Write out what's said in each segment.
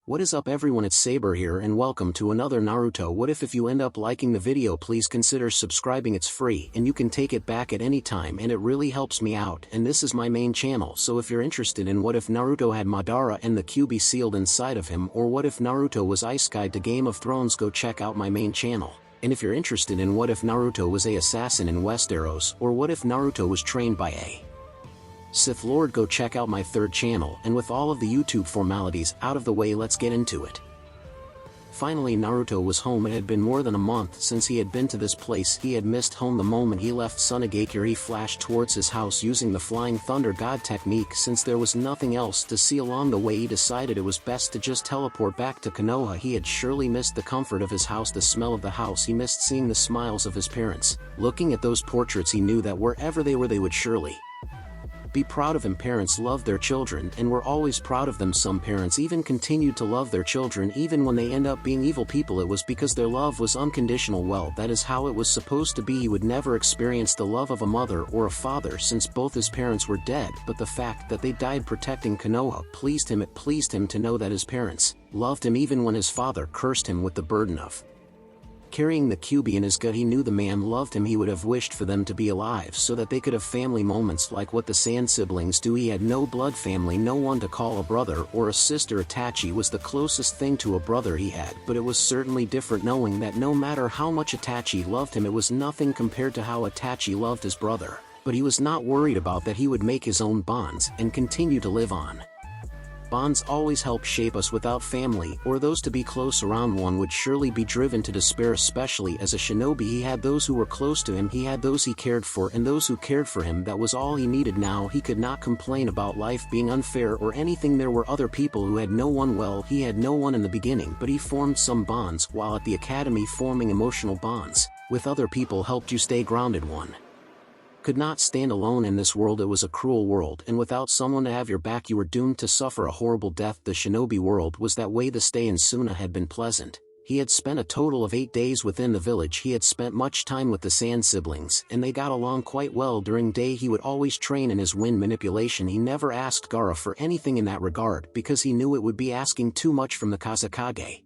What is up everyone, it's Saber here and welcome to another Naruto What If you end up liking the video, please consider subscribing. It's free and you can take it back at any time and it really helps me out, and this is my main channel, so if you're interested in what if Naruto had Madara and the Kyuubi sealed inside of him, or what if Naruto was Ice Guide to Game of Thrones, go check out my main channel. And if you're interested in what if Naruto was a assassin in Westeros, or what if Naruto was trained by a Sith Lord, go check out my third channel. And with all of the YouTube formalities out of the way, let's get into it. Finally, Naruto was home. It had been more than a month since he had been to this place. He had missed home the moment he left Sunagakure. He flashed towards his house using the Flying Thunder God technique. Since there was nothing else to see along the way, he decided it was best to just teleport back to Konoha. He had surely missed the comfort of his house, the smell of the house. He missed seeing the smiles of his parents. Looking at those portraits, he knew that wherever they were, they would surely be proud of him. Parents love their children and were always proud of them. Some parents even continued to love their children even when they end up being evil people. It was because their love was unconditional. Well, that is how it was supposed to be. He would never experience the love of a mother or a father since both his parents were dead, but the fact that they died protecting Konoha pleased him. It pleased him to know that his parents loved him even when his father cursed him with the burden of carrying the Kyuubi in his gut. He knew the man loved him. He would have wished for them to be alive so that they could have family moments like what the Sand siblings do. He had no blood family, no one to call a brother or a sister. Itachi was the closest thing to a brother he had, but it was certainly different knowing that no matter how much Itachi loved him, it was nothing compared to how Itachi loved his brother. But he was not worried about that. He would make his own bonds and continue to live on. Bonds always help shape us. Without family or those to be close around, one would surely be driven to despair. Especially as a shinobi, he had those who were close to him, he had those he cared for, and those who cared for him. That was all he needed. Now he could not complain about life being unfair or anything. There were other people who had no one. Well, he had no one in the beginning, but he formed some bonds while at the academy. Forming emotional bonds with other people helped you stay grounded. One could not stand alone in this world. It was a cruel world, and without someone to have your back, you were doomed to suffer a horrible death. The shinobi world was that way. The stay in Suna had been pleasant. He had spent a total of 8 days within the village. He had spent much time with the Sand siblings, and they got along quite well. During day, he would always train in his wind manipulation. He never asked Gaara for anything in that regard because he knew it would be asking too much from the Kazekage.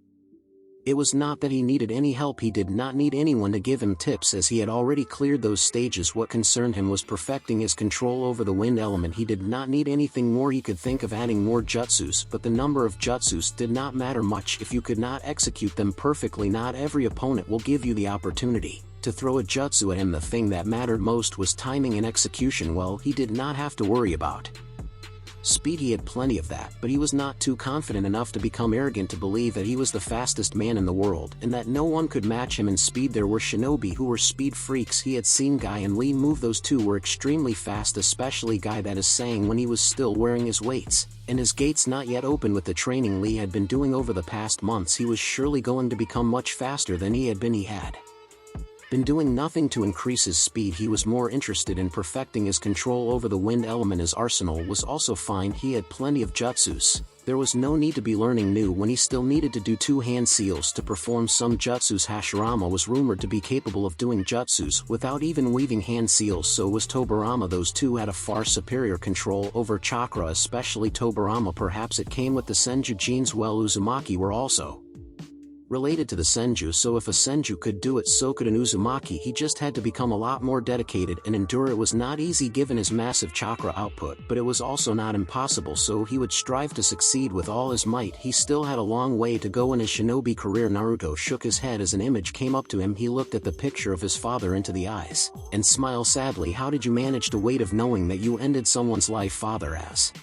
It was not that he needed any help. He did not need anyone to give him tips as he had already cleared those stages. What concerned him was perfecting his control over the wind element. He did not need anything more. He could think of adding more jutsus, but the number of jutsus did not matter much if you could not execute them perfectly. Not every opponent will give you the opportunity to throw a jutsu at him. The thing that mattered most was timing and execution. Well, he did not have to worry about speed. He had plenty of that, but he was not too confident enough to become arrogant to believe that he was the fastest man in the world and that no one could match him in speed. There were shinobi who were speed freaks. He had seen Guy and Lee move. Those two were extremely fast, especially Guy, that is saying when he was still wearing his weights and his gates not yet open. With the training Lee had been doing over the past months, he was surely going to become much faster than he had been. He had been doing nothing to increase his speed. He was more interested in perfecting his control over the wind element. His arsenal was also fine. He had plenty of jutsus. There was no need to be learning new when he still needed to do 2 hand seals to perform some jutsus. Hashirama was rumored to be capable of doing jutsus without even weaving hand seals, so was Tobirama. Those two had a far superior control over chakra, especially Tobirama. Perhaps it came with the Senju genes. Well, Uzumaki were also related to the Senju, so if a Senju could do it, so could an Uzumaki. He just had to become a lot more dedicated and endure. It was not easy given his massive chakra output, but it was also not impossible, so he would strive to succeed with all his might. He still had a long way to go in his shinobi career. Naruto shook his head as an image came up to him. He looked at the picture of his father into the eyes and smiled sadly. How did you manage the weight of knowing that you ended someone's life? Father asked.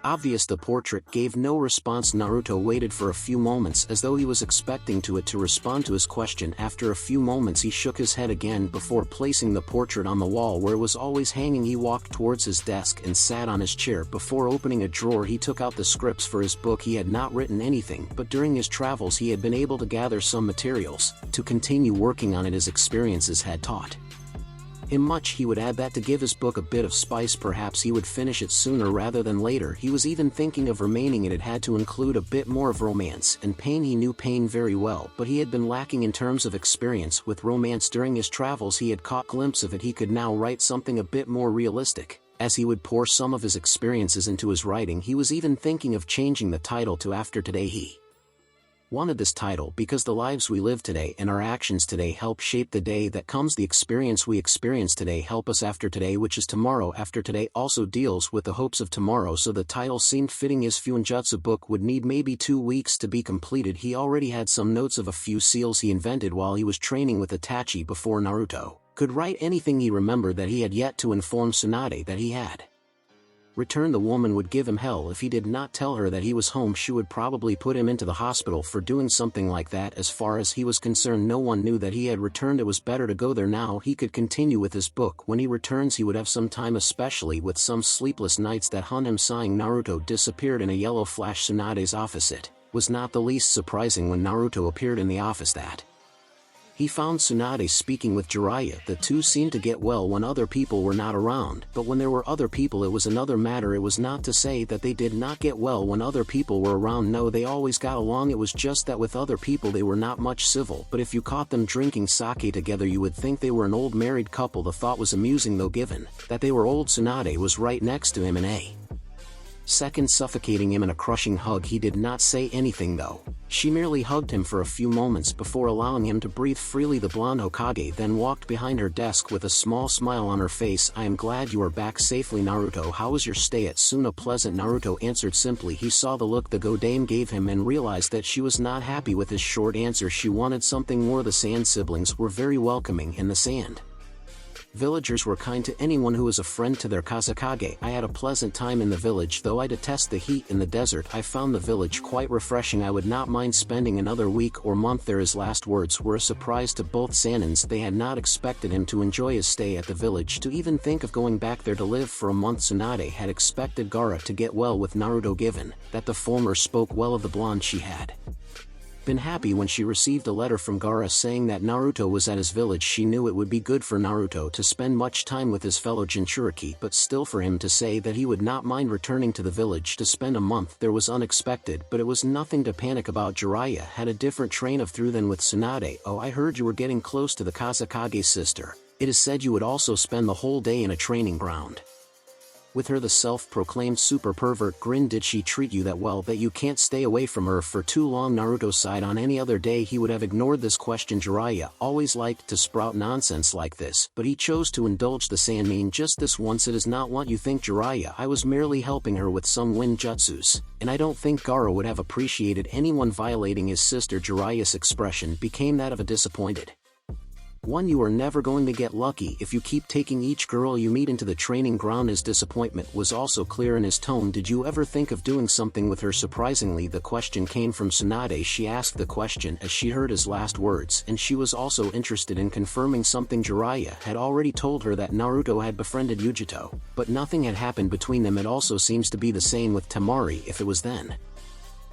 Obvious. The portrait gave no response. Naruto waited for a few moments as though he was expecting it to respond to his question. After a few moments he shook his head again before placing the portrait on the wall where it was always hanging. He walked towards his desk and sat on his chair. Before opening a drawer he took out the scripts for his book. He had not written anything, but during his travels he had been able to gather some materials to continue working on it. His experiences had taught him much. He would add that to give his book a bit of spice. Perhaps he would finish it sooner rather than later. He was even thinking of remaining it. It had to include a bit more of romance and pain. He knew pain very well, but he had been lacking in terms of experience with romance. During his travels he had caught glimpse of it. He could now write something a bit more realistic. As he would pour some of his experiences into his writing, he was even thinking of changing the title to After Today. He wanted this title because the lives we live today and our actions today help shape the day that comes. The experience we experience today help us after today, which is tomorrow. After Today also deals with the hopes of tomorrow, so the title seemed fitting. His Fuinjutsu book would need maybe 2 weeks to be completed. He already had some notes of a few seals he invented while he was training with Itachi before Naruto could write anything. He remembered that he had yet to inform Tsunade that he had returned. The woman would give him hell if he did not tell her that he was home. She would probably put him into the hospital for doing something like that. As far as he was concerned, no one knew that he had returned. It was better to go there now. He could continue with his book. When he returns, he would have some time, especially with some sleepless nights that haunt him. Sighing, Naruto disappeared in a yellow flash. Tsunade's office. It was not the least surprising when Naruto appeared in the office that he found Tsunade speaking with Jiraiya. The two seemed to get well when other people were not around, but when there were other people it was another matter. It was not to say that they did not get well when other people were around. No, they always got along. It was just that with other people they were not much civil, but if you caught them drinking sake together you would think they were an old married couple. The thought was amusing, though, given that they were old. Tsunade was right next to him in a second, suffocating him in a crushing hug. He did not say anything though. She merely hugged him for a few moments before allowing him to breathe freely. The blonde Hokage then walked behind her desk with a small smile on her face. I am glad you are back safely, Naruto. How was your stay at Suna? Pleasant, Naruto answered simply. He saw the look the Godame gave him and realized that she was not happy with his short answer. She wanted something more. The Sand siblings were very welcoming, and the Sand villagers were kind to anyone who was a friend to their Kazekage. I had a pleasant time in the village, though I detest the heat in the desert. I found the village quite refreshing. I would not mind spending another week or month there. His last words were a surprise to both Sanins. They had not expected him to enjoy his stay at the village, to even think of going back there to live for a month. Tsunade had expected Gaara to get well with Naruto, given that the former spoke well of the blonde. She had been happy when she received a letter from Gaara saying that Naruto was at his village. She knew it would be good for Naruto to spend much time with his fellow Jinchuriki, but still for him to say that he would not mind returning to the village to spend a month there was unexpected, but it was nothing to panic about. Jiraiya had a different train of thought than with Tsunade. Oh, I heard you were getting close to the Kazekage sister. It is said you would also spend the whole day in a training ground with her. The self-proclaimed super pervert grinned. Did she treat you that well that you can't stay away from her for too long? Naruto sighed. On any other day he would have ignored this question. Jiraiya always liked to sprout nonsense like this, but he chose to indulge the Sannin just this once. It is not what you think, Jiraiya. I was merely helping her with some Winjutsus, and I don't think Gaara would have appreciated anyone violating his sister. Jiraiya's expression became that of a disappointed one. You are never going to get lucky if you keep taking each girl you meet into the training ground. His disappointment was also clear in his tone. Did you ever think of doing something with her? Surprisingly, the question came from Tsunade. She asked the question as she heard his last words, and she was also interested in confirming something. Jiraiya had already told her that Naruto had befriended Yujito, but nothing had happened between them. It also seems to be the same with Temari. If it was, then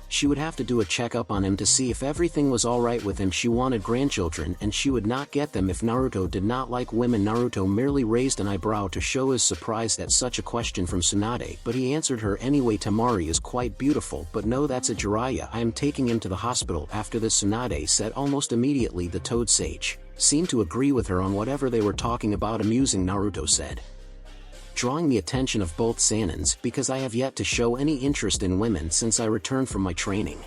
she would have to do a checkup on him to see if everything was alright with him. She wanted grandchildren, and she would not get them if Naruto did not like women. Naruto merely raised an eyebrow to show his surprise at such a question from Tsunade, but he answered her anyway. Temari is quite beautiful, but no, that's a Jiraiya. I am taking him to the hospital. After this, Tsunade said almost immediately. The Toad Sage seemed to agree with her on whatever they were talking about. Amusing, Naruto said, drawing the attention of both Sanins, because I have yet to show any interest in women since I returned from my training.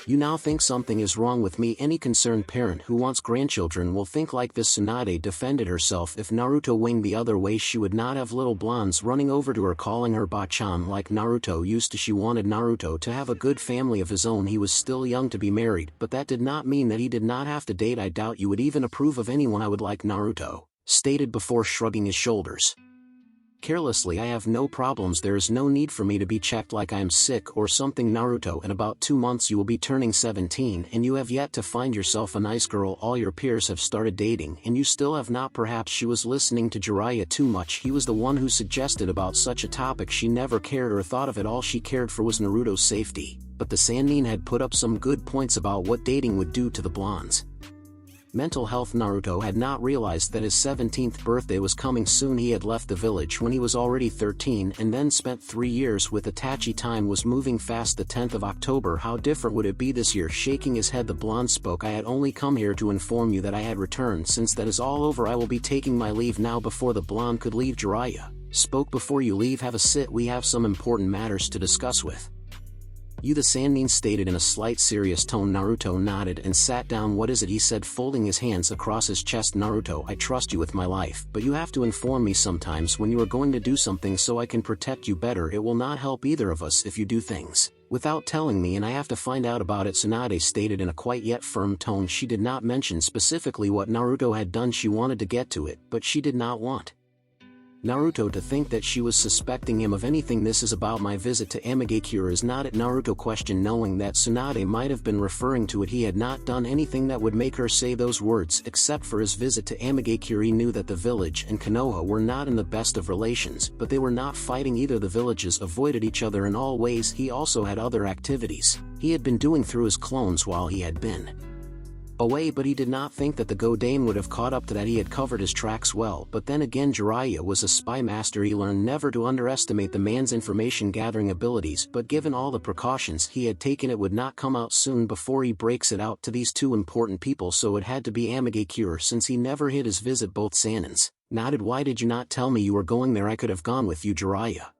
You now think something is wrong with me. Any concerned parent who wants grandchildren will think like this. Tsunade defended herself. If Naruto winged the other way, she would not have little blondes running over to her calling her Bachan like Naruto used to. She wanted Naruto to have a good family of his own. He was still young to be married, but that did not mean that he did not have to date. I doubt you would even approve of anyone I would like, Naruto stated before shrugging his shoulders carelessly. I have no problems. There is no need for me to be checked like I am sick or something. Naruto, in about 2 months you will be turning 17, and you have yet to find yourself a nice girl. All your peers have started dating, and you still have not. Perhaps she was listening to Jiraiya too much. He was the one who suggested about such a topic. She never cared or thought of it. All she cared for was Naruto's safety. But the Sannin had put up some good points about what dating would do to the blondes' mental health. Naruto had not realized that his 17th birthday was coming soon. He had left the village when he was already 13 and then spent 3 years with Itachi. Time was moving fast. The 10th of October. How different would it be this year? Shaking his head, the blonde spoke. I had only come here to inform you that I had returned. Since that is all over, I will be taking my leave now. Before the blonde could leave, Jiraiya Spoke before you leave, have a sit, we have some important matters to discuss with you, the Sannin stated in a slight serious tone. Naruto nodded and sat down. What is it, he said, folding his hands across his chest. Naruto, I trust you with my life, but you have to inform me sometimes when you are going to do something so I can protect you better. It will not help either of us if you do things without telling me, and I have to find out about it, Tsunade stated in a quiet yet firm tone. She did not mention specifically what Naruto had done. She wanted to get to it, but she did not want Naruto to think that she was suspecting him of anything. This is about my visit to Amigakure, is not it? Naruto questioned, knowing that Tsunade might have been referring to it. He had not done anything that would make her say those words except for his visit to Amigakure. He knew that the village and Konoha were not in the best of relations, but they were not fighting either. The villages avoided each other in all ways. He also had other activities he had been doing through his clones while he had been away, but he did not think that the Godane would have caught up to that. He had covered his tracks well, but then again, Jiraiya was a spy master. He learned never to underestimate the man's information gathering abilities, but given all the precautions he had taken, it would not come out soon before he breaks it out to these two important people, so it had to be Amigakure since he never hid his visit. Both Sannins nodded. Why did you not tell me you were going there? I could have gone with you, Jiraiya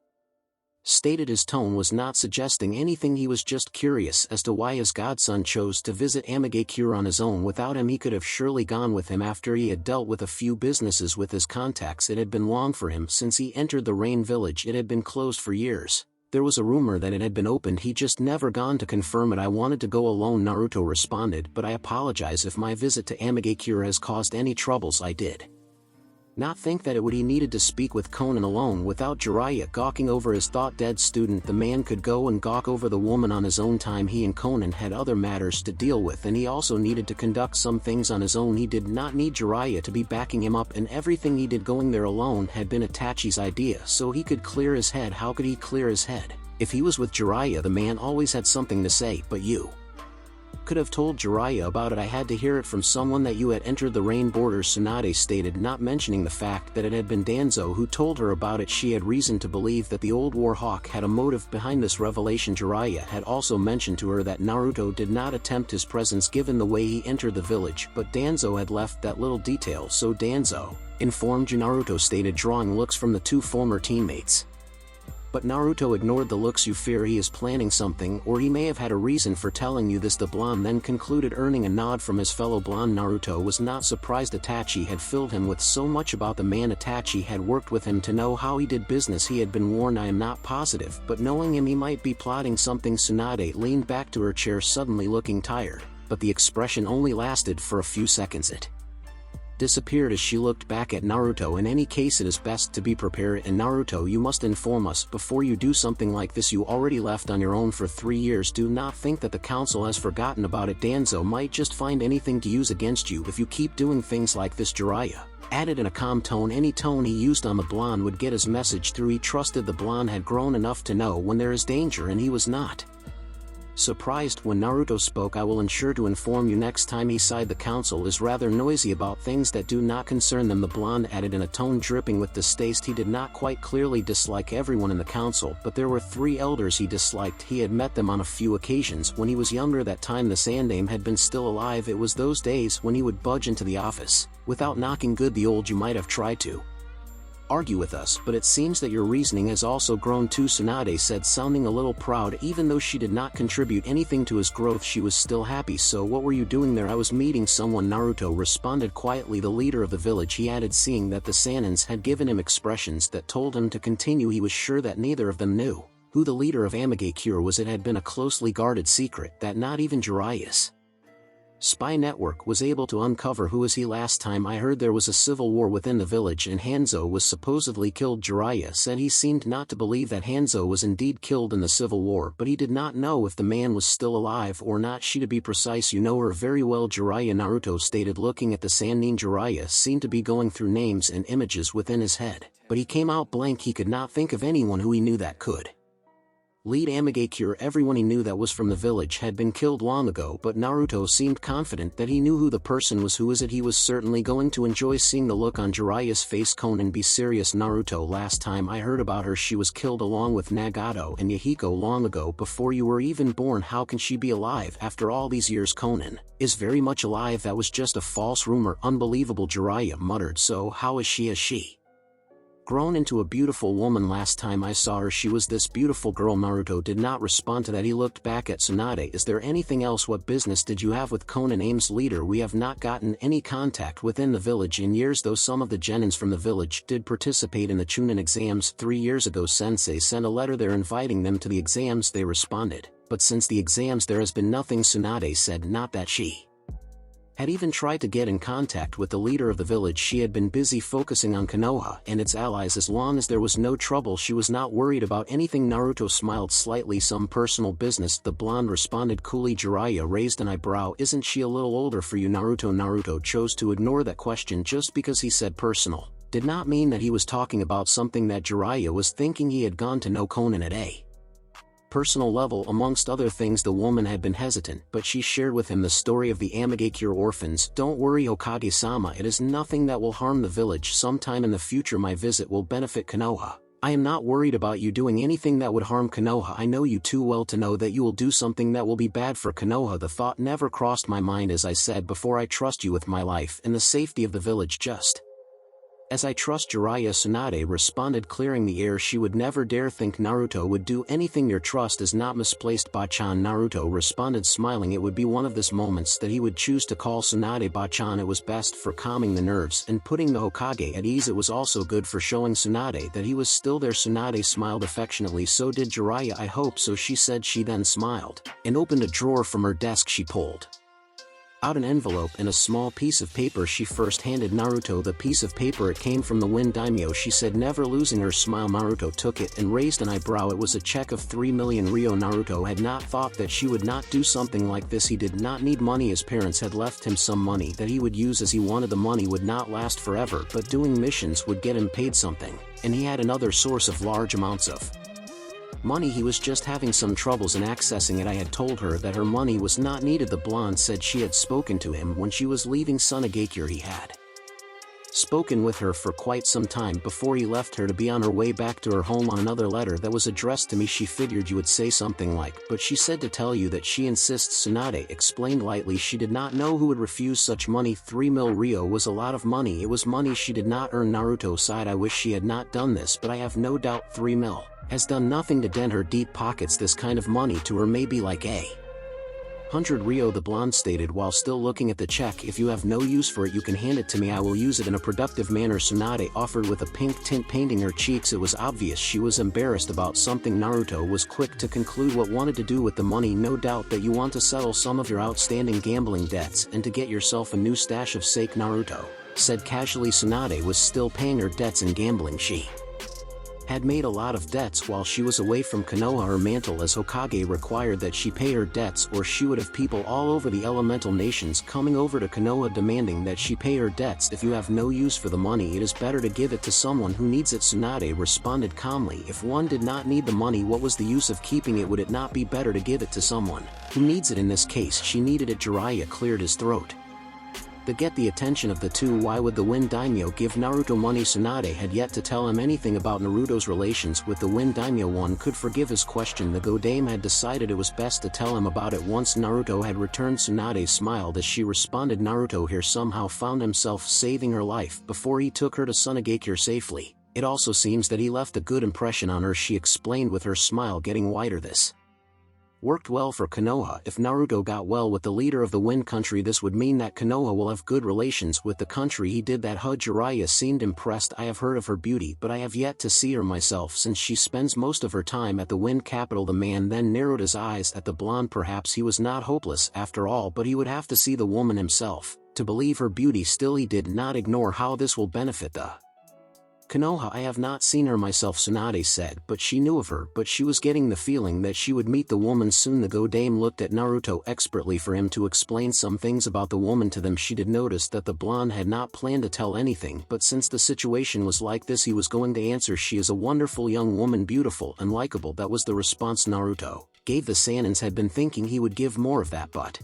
stated. His tone was not suggesting anything. He was just curious as to why his godson chose to visit Amigakure on his own without him. He could have surely gone with him after he had dealt with a few businesses with his contacts. It had been long for him since he entered the Rain Village. It had been closed for years. There was a rumor that it had been opened. He just never gone to confirm it. I wanted to go alone, Naruto responded, but I apologize if my visit to Amigakure has caused any troubles. I did not think that it would. He needed to speak with Conan alone without Jiraiya gawking over his thought. Dead student, the man could go and gawk over the woman on his own time. He and Conan had other matters to deal with, and he also needed to conduct some things on his own. He did not need Jiraiya to be backing him up, and everything he did going there alone had been Itachi's idea, so he could clear his head. How could he clear his head if he was with Jiraiya? The man always had something to say. But you could have told Jiraiya about it. I had to hear it from someone that you had entered the rain borders, Tsunade stated, not mentioning the fact that it had been Danzo who told her about it. She had reason to believe that the old war hawk had a motive behind this revelation. Jiraiya had also mentioned to her that Naruto did not attempt his presence given the way he entered the village, but Danzo had left that little detail. So Danzo informed you, Naruto stated, drawing looks from the two former teammates. But Naruto ignored the looks. You fear he is planning something, or he may have had a reason for telling you this, the blonde then concluded, earning a nod from his fellow blonde. Naruto was not surprised. Itachi had filled him with so much about the man. Itachi had worked with him to know how he did business. He had been warned. I am not positive, but knowing him, he might be plotting something. Tsunade leaned back to her chair, suddenly looking tired, but the expression only lasted for a few seconds. It disappeared as she looked back at Naruto. In any case, it is best to be prepared, and Naruto, you must inform us before you do something like this. You already left on your own for 3 years. Do not think that the council has forgotten about it. Danzo might just find anything to use against you if you keep doing things like this, Jiraiya added in a calm tone. Any tone he used on the blonde would get his message through. He trusted the blonde had grown enough to know when there is danger, and he was not surprised when Naruto spoke. I will ensure to inform you next time. He sighed. The council is rather noisy about things that do not concern them, the blonde added in a tone dripping with distaste. He did not quite clearly dislike everyone in the council, but there were 3 elders he disliked. He had met them on a few occasions when he was younger. That time the Sandaime had been still alive. It was those days when he would budge into the office without knocking. Good, the old, you might have tried to argue with us, but it seems that your reasoning has also grown too, Tsunade said, sounding a little proud. Even though she did not contribute anything to his growth, she was still happy. So what were you doing there? I was meeting someone, Naruto responded quietly. The leader of the village, he added, seeing that the Sannins had given him expressions that told him to continue. He was sure that neither of them knew who the leader of Amigakure was. It had been a closely guarded secret that not even Jiraiya's spy network was able to uncover. Who is he? Last time I heard there was a civil war within the village and Hanzo was supposedly killed. Jiraiya said he seemed not to believe that Hanzo was indeed killed in the civil war, but he did not know if the man was still alive or not. She, to be precise, you know her very well, Jiraiya, Naruto stated, looking at the Sannin. Jiraiya seemed to be going through names and images within his head, but he came out blank. He could not think of anyone who he knew that could lead Amigakure. Everyone he knew that was from the village had been killed long ago, but Naruto seemed confident that he knew who the person was. Who is it? He was certainly going to enjoy seeing the look on Jiraiya's face. Conan, be serious, Naruto. Last time I heard about her, she was killed along with Nagato and Yahiko long ago, before you were even born. How can she be alive after all these years? Conan is very much alive. That was just a false rumor. Unbelievable, Jiraiya muttered. So how is she? Has she Grown into a beautiful woman. Last time I saw her she was this beautiful girl. Naruto did not respond to that. He looked back at Tsunade. Is there anything else? What business did you have with Konan Ames? Leader, we have not gotten any contact within the village in years, though some of the genins from the village did participate in the Chunin exams 3 years ago. Sensei sent a letter there inviting them to the exams. They responded, but since the exams there has been nothing. Tsunade said not that she had even tried to get in contact with the leader of the village. She had been busy focusing on Konoha and its allies. As long as there was no trouble, she was not worried about anything. Naruto smiled slightly. Some personal business, the blonde responded coolly. Jiraiya raised an eyebrow. Isn't she a little older for you, Naruto? Naruto chose to ignore that question. Just because he said personal did not mean that he was talking about something that Jiraiya was thinking. He had gone to know Konan at a personal level. Amongst other things, the woman had been hesitant, but she shared with him the story of the Amigakure orphans. Don't worry, Hokage-sama, it is nothing that will harm the village. Sometime in the future my visit will benefit Konoha. I am not worried about you doing anything that would harm Konoha. I know you too well to know that you will do something that will be bad for Konoha. The thought never crossed my mind. As I said before, I trust you with my life and the safety of the village, just as I trust Jiraiya. Tsunade responded, clearing the air. She would never dare think Naruto would do anything. Your trust is not misplaced, Bachan. Naruto responded, smiling. It would be one of these moments that he would choose to call Tsunade Bachan. It was best for calming the nerves and putting the Hokage at ease. It was also good for showing Tsunade that he was still there. Tsunade smiled affectionately. So did Jiraiya. I hope so, she said. She then smiled and opened a drawer from her desk. She pulled out an envelope and a small piece of paper. She first handed Naruto the piece of paper. It came from the Wind Daimyo, she said, never losing her smile. Naruto took it and raised an eyebrow. It was a check of 3 million ryo. Naruto had not thought that she would not do something like this. He did not need money. His parents had left him some money that he would use as he wanted. The money would not last forever, but doing missions would get him paid something, and he had another source of large amounts of money. He was just having some troubles in accessing it. I had told her that her money was not needed. The blonde said she had spoken to him when she was leaving Sunagakure. He had spoken with her for quite some time before he left her to be on her way back to her home. On another letter that was addressed to me, she figured you would say something like, but she said to tell you that she insists. Tsunade explained lightly. She did not know who would refuse such money. 3 mil ryo was a lot of money. It was money she did not earn. Naruto sighed. I wish she had not done this, but I have no doubt 3 mil has done nothing to dent her deep pockets. This kind of money to her may be like 100 ryo, the blonde stated while still looking at the check. If you have no use for it, you can hand it to me. I will use it in a productive manner, Tsunade offered with a pink tint painting her cheeks. It was obvious she was embarrassed about something. Naruto was quick to conclude what wanted to do with the money. No doubt that you want to settle some of your outstanding gambling debts and to get yourself a new stash of sake, Naruto said casually. Tsunade was still paying her debts in gambling. She had made a lot of debts while she was away from Konoha. Her mantle as Hokage required that she pay her debts, or she would have people all over the elemental nations coming over to Konoha demanding that she pay her debts. If you have no use for the money, it is better to give it to someone who needs it, Tsunade responded calmly. If one did not need the money, what was the use of keeping it? Would it not be better to give it to someone who needs it? In this case, she needed it. Jiraiya cleared his throat to get the attention of the two. Why would the Wind Daimyo give Naruto money? Tsunade had yet to tell him anything about Naruto's relations with the Wind Daimyo. One could forgive his question. The Godame had decided it was best to tell him about it once Naruto had returned. Tsunade smiled as she responded. Naruto here somehow found himself saving her life before he took her to Sunagakure safely. It also seems that he left a good impression on her, she explained with her smile getting wider. This worked well for Konoha. If Naruto got well with the leader of the Wind Country, this would mean that Konoha will have good relations with the country. He did that. Jiraiya seemed impressed. I have heard of her beauty, but I have yet to see her myself since she spends most of her time at the Wind capital. The man then narrowed his eyes at the blonde. Perhaps he was not hopeless after all, but he would have to see the woman himself to believe her beauty. Still, he did not ignore how this will benefit the Konoha. I have not seen her myself, Tsunade said, but she knew of her. But she was getting the feeling that she would meet the woman soon. The Godame looked at Naruto expertly for him to explain some things about the woman to them. She did notice that the blonde had not planned to tell anything, but since the situation was like this, he was going to answer. She is a wonderful young woman, beautiful and likable. That was the response Naruto gave. The Saiyans had been thinking he would give more of that, but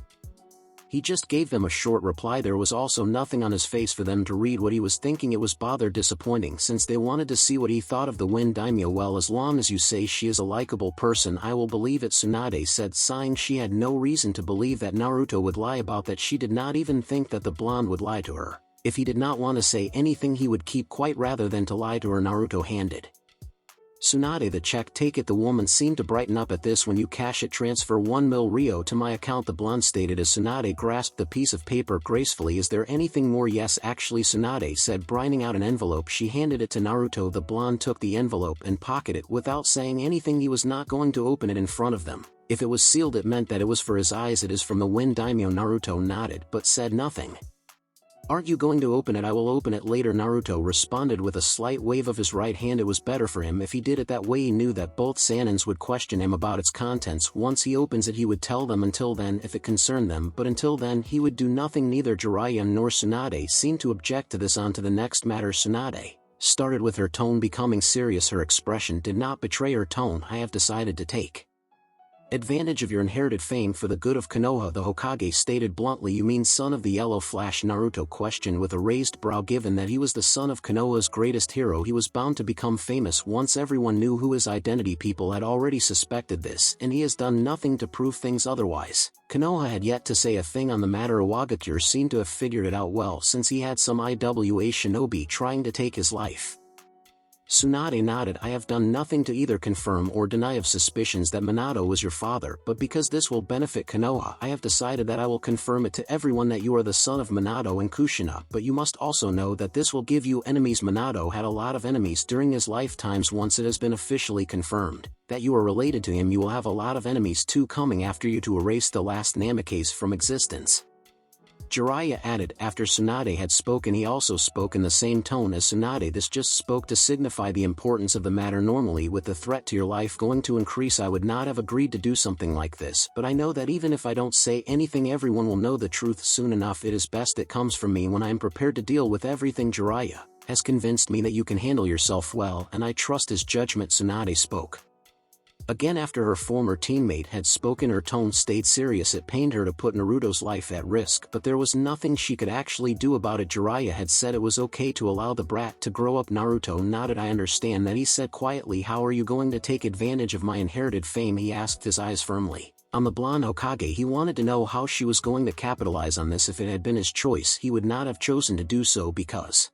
he just gave them a short reply. There was also nothing on his face for them to read what he was thinking. It was bother disappointing since they wanted to see what he thought of the Wind Daimyo. Well, as long as you say she is a likable person, I will believe it, Tsunade said, sighing. She had no reason to believe that Naruto would lie about that. She did not even think that the blonde would lie to her. If he did not want to say anything he would keep quiet rather than to lie to her. Naruto handed Tsunade the check. Take it. The woman seemed to brighten up at this. When you cash it, transfer 1 mil Rio to my account, the blonde stated as Tsunade grasped the piece of paper gracefully. Is there anything more? Yes, actually, Tsunade said, brightening out an envelope. She handed it to Naruto. The blonde took the envelope and pocketed it without saying anything. He was not going to open it in front of them. If it was sealed, it meant that it was for his eyes. It is from the Wind Daimyo. Naruto nodded but said nothing. Aren't you going to open it? I will open it later, Naruto responded with a slight wave of his right hand. It was better for him if he did it that way. He knew that both Sanins would question him about its contents. Once he opens it, he would tell them. Until then, if it concerned them, but until then he would do nothing. Neither Jiraiya nor Tsunade seemed to object to this. On to the next matter. Tsunade started with her tone becoming serious. Her expression did not betray her tone. I have decided to take advantage of your inherited fame for the good of Konoha, the Hokage stated bluntly. You mean son of the Yellow Flash? Naruto questioned with a raised brow. Given that he was the son of Konoha's greatest hero, he was bound to become famous once everyone knew who his identity. People had already suspected this, and he has done nothing to prove things otherwise. Konoha had yet to say a thing on the matter. Iwagakure seemed to have figured it out well, since he had some IWA shinobi trying to take his life. Tsunade nodded. I have done nothing to either confirm or deny of suspicions that Minato was your father, but because this will benefit Konoha, I have decided that I will confirm it to everyone that you are the son of Minato and Kushina. But you must also know that this will give you enemies. Minato had a lot of enemies during his lifetimes. Once it has been officially confirmed that you are related to him, you will have a lot of enemies too coming after you to erase the last Namikaze from existence. Jiraiya added. After Tsunade had spoken, he also spoke in the same tone as Tsunade. This just spoke to signify the importance of the matter. Normally, with the threat to your life going to increase, I would not have agreed to do something like this, but I know that even if I don't say anything, everyone will know the truth soon enough. It is best it comes from me when I am prepared to deal with everything. Jiraiya has convinced me that you can handle yourself well, and I trust his judgment. Tsunade spoke again after her former teammate had spoken. Her tone stayed serious. It pained her to put Naruto's life at risk, but there was nothing she could actually do about it. Jiraiya had said it was okay to allow the brat to grow up. Naruto nodded. I understand that, he said quietly. How are you going to take advantage of my inherited fame? He asked, his eyes firmly on the blonde Hokage. He wanted to know how she was going to capitalize on this. If it had been his choice, he would not have chosen to do so because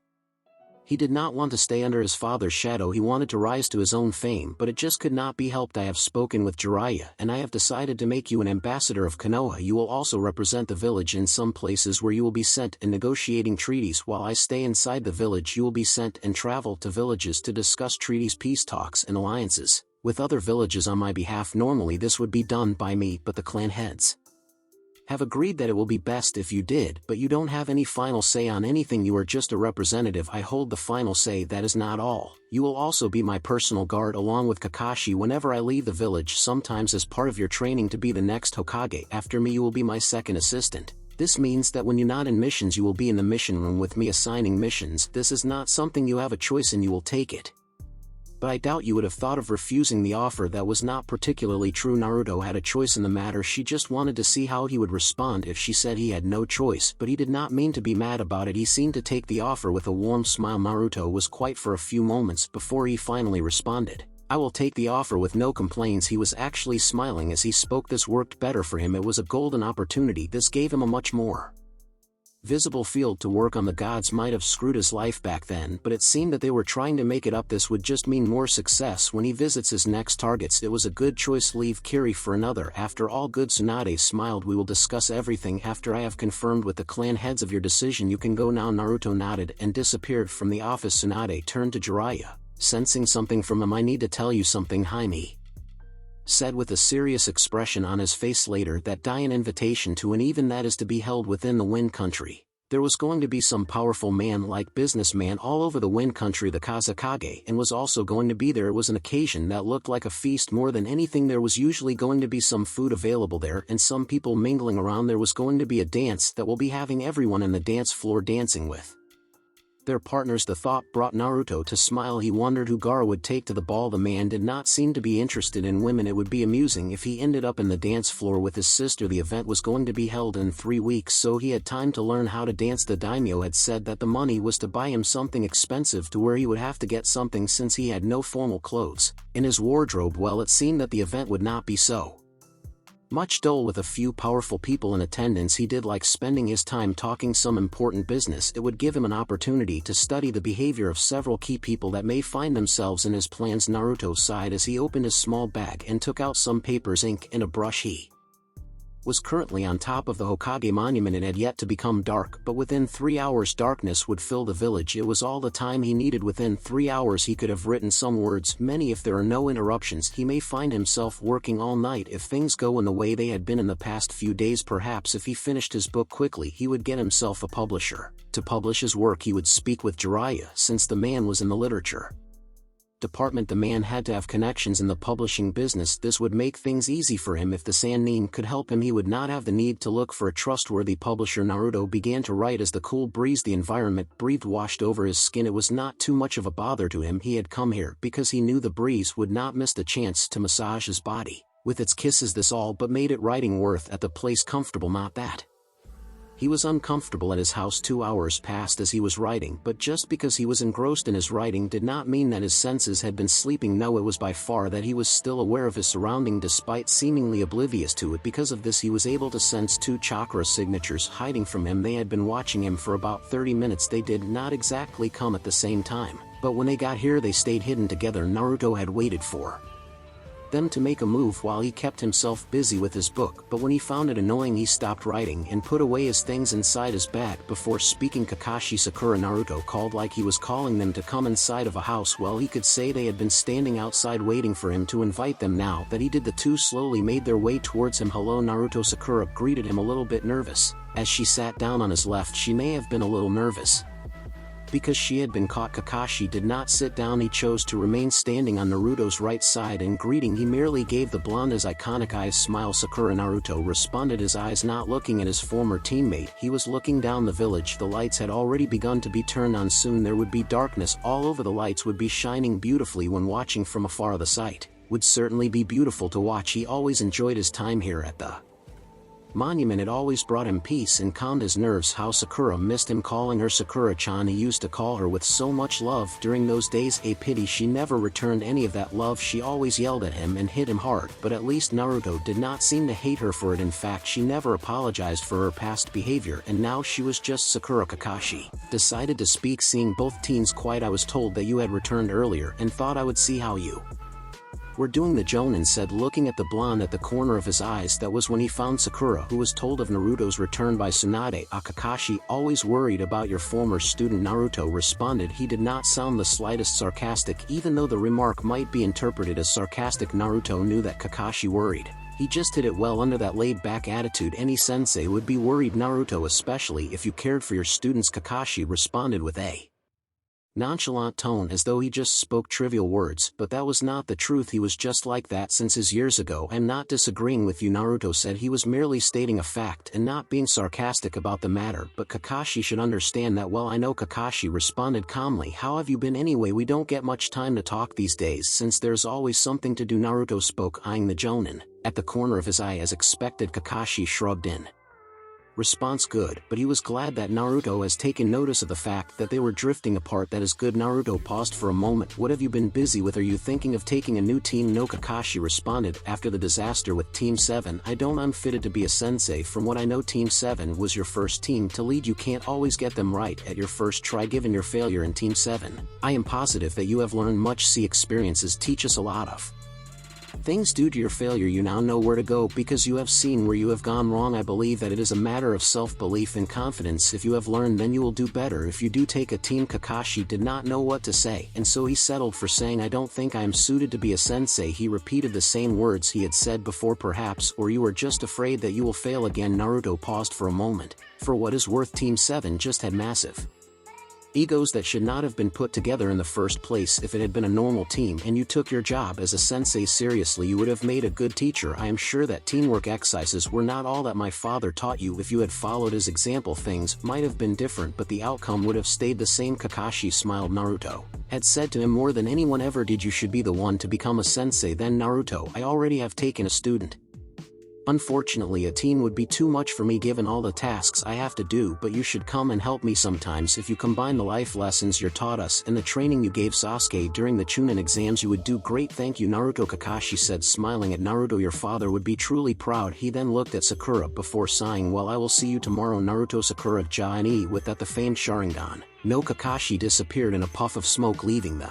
he did not want to stay under his father's shadow. He wanted to rise to his own fame, but it just could not be helped. I have spoken with Jiraiya, and I have decided to make you an ambassador of Konoha. You will also represent the village in some places where you will be sent and negotiating treaties. While I stay inside the village, you will be sent and travel to villages to discuss treaties, peace talks, and alliances with other villages on my behalf. Normally this would be done by me, but the clan heads have agreed that it will be best if you did, but you don't have any final say on anything. You are just a representative. I hold the final say. That is not all. You will also be my personal guard along with Kakashi whenever I leave the village, sometimes as part of your training to be the next Hokage. After me, you will be my second assistant. This means that when you're not in missions, you will be in the mission room with me assigning missions. This is not something you have a choice in. You will take it. But I doubt you would have thought of refusing the offer. That was not particularly true. Naruto had a choice in the matter. She just wanted to see how he would respond if she said he had no choice, but he did not mean to be mad about it. He seemed to take the offer with a warm smile. Naruto was quiet for a few moments before he finally responded. I will take the offer with no complaints. He was actually smiling as he spoke. This worked better for him. It was a golden opportunity. This gave him a much more visible field to work on. The gods might have screwed his life back then, but it seemed that they were trying to make it up. This would just mean more success when he visits his next targets. It was a good choice. Leave Kiri for another. After all, good. Tsunade smiled. We will discuss everything after I have confirmed with the clan heads of your decision. You can go now. Naruto nodded and disappeared from the office. Tsunade turned to Jiraiya, sensing something from him. I need to tell you something, Jaime said with a serious expression on his face. Later that day, an invitation to an event that is to be held within the Wind Country. There was going to be some powerful man like businessman all over the Wind Country, the Kazekage, and was also going to be there. It was an occasion that looked like a feast more than anything. There was usually going to be some food available there and some people mingling around. There was going to be a dance that will be having everyone in the dance floor dancing with their partners. The thought brought Naruto to smile. He wondered who Gaara would take to the ball. The man did not seem to be interested in women. It would be amusing if he ended up in the dance floor with his sister. The event was going to be held in 3 weeks, so he had time to learn how to dance. The daimyo had said that the money was to buy him something expensive to where he would have to get something since he had no formal clothes in his wardrobe. Well, it seemed that the event would not be so Much dull with a few powerful people in attendance, he did like spending his time talking some important business. It would give him an opportunity to study the behavior of several key people that may find themselves in his plans. Naruto sighed as he opened his small bag and took out some papers, ink, and a brush. He was currently on top of the Hokage monument. It had yet to become dark, but within 3 hours darkness would fill the village. It was all the time he needed. Within 3 hours he could have written some words, many if there are no interruptions. He may find himself working all night if things go in the way they had been in the past few days. Perhaps if he finished his book quickly he would get himself a publisher. To publish his work he would speak with Jiraiya, since the man was in the literature department. The man had to have connections in the publishing business. This would make things easy for him. If the Sannin could help him he would not have the need to look for a trustworthy publisher. Naruto began to write as the cool breeze the environment breathed washed over his skin. It was not too much of a bother to him. He had come here because he knew the breeze would not miss the chance to massage his body with its kisses. This all but made it writing worth at the place comfortable. Not that he was uncomfortable at his house. 2 hours passed as he was writing, but just because he was engrossed in his writing did not mean that his senses had been sleeping. No, it was by far that he was still aware of his surrounding despite seemingly oblivious to it. Because of this he was able to sense 2 chakra signatures hiding from him. They had been watching him for about 30 minutes. They did not exactly come at the same time, but when they got here they stayed hidden together. Naruto had waited for them to make a move while he kept himself busy with his book, but when he found it annoying he stopped writing and put away his things inside his bag before speaking. Kakashi, Sakura, Naruto called like he was calling them to come inside of a house. Well, he could say they had been standing outside waiting for him to invite them. Now that he did, the two slowly made their way towards him. Hello, Naruto. Sakura greeted him, a little bit nervous. As she sat down on his left, she may have been a little nervous because she had been caught. Kakashi did not sit down. He chose to remain standing on Naruto's right side and greeting. He merely gave the blonde his iconic eyes smile. Sakura. Naruto responded, his eyes not looking at his former teammate. He was looking down the village. The lights had already begun to be turned on. Soon there would be darkness all over. The lights would be shining beautifully. When watching from afar the sight would certainly be beautiful to watch. He always enjoyed his time here at the monument. It always brought him peace and calmed his nerves. How Sakura missed him, calling her Sakura-chan. He used to call her with so much love during those days. A pity she never returned any of that love. She always yelled at him and hit him hard, but at least Naruto did not seem to hate her for it. In fact, she never apologized for her past behavior, and now she was just Sakura. Kakashi decided to speak, seeing both teens quiet. I was told that you had returned earlier and thought I would see how you were doing, the Jonin said, looking at the blonde at the corner of his eyes. That was when he found Sakura, who was told of Naruto's return by Tsunade. Kakashi, always worried about your former student. Naruto responded. He did not sound the slightest sarcastic, even though the remark might be interpreted as sarcastic. Naruto knew that Kakashi worried. He just hid it well under that laid-back attitude. Any sensei would be worried, Naruto, especially if you cared for your students. Kakashi responded with a nonchalant tone, as though he just spoke trivial words, but that was not the truth. He was just like that since his years ago. I'm not disagreeing with you, Naruto said. He was merely stating a fact and not being sarcastic about the matter, but Kakashi should understand that. Well, I know, Kakashi responded calmly. How have you been anyway? We don't get much time to talk these days since there's always something to do, Naruto spoke, eyeing the Jonin at the corner of his eye. As expected, Kakashi shrugged in response. Good, but he was glad that Naruto has taken notice of the fact that they were drifting apart. That is good. Naruto paused for a moment. What have you been busy with? Are you thinking of taking a new team? No, Kakashi responded. After the disaster with Team 7, I don't. I'm fitted to be a sensei. From what I know, Team 7 was your first team to lead. You can't always get them right at your first try. Given your failure in Team 7, I am positive that you have learned much. See, experiences teach us a lot of things. Due to your failure, you now know where to go because you have seen where you have gone wrong. I believe that it is a matter of self-belief and confidence. If you have learned, then you will do better. If you do take a team. Kakashi did not know what to say, and so he settled for saying, I don't think I am suited to be a sensei. He repeated the same words he had said before. Perhaps, or you are just afraid that you will fail again. Naruto paused for a moment. For what is worth, Team 7 just had massive egos that should not have been put together in the first place. If it had been a normal team and you took your job as a sensei seriously, you would have made a good teacher. I am sure that teamwork exercises were not all that my father taught you. If you had followed his example, things might have been different, but the outcome would have stayed the same. Kakashi smiled. Naruto had said to him more than anyone ever did, you should be the one to become a sensei. Then Naruto, I already have taken a student. Unfortunately, a teen would be too much for me given all the tasks I have to do, but you should come and help me sometimes. If you combine the life lessons you're taught us and the training you gave Sasuke during the Chunin exams, you would do great. Thank you, Naruto," Kakashi said, smiling at Naruto. "Your father would be truly proud." He then looked at Sakura before sighing, "Well, I will see you tomorrow, Naruto." Sakura ja and E with that the famed Sharingan. No, Kakashi disappeared in a puff of smoke, leaving the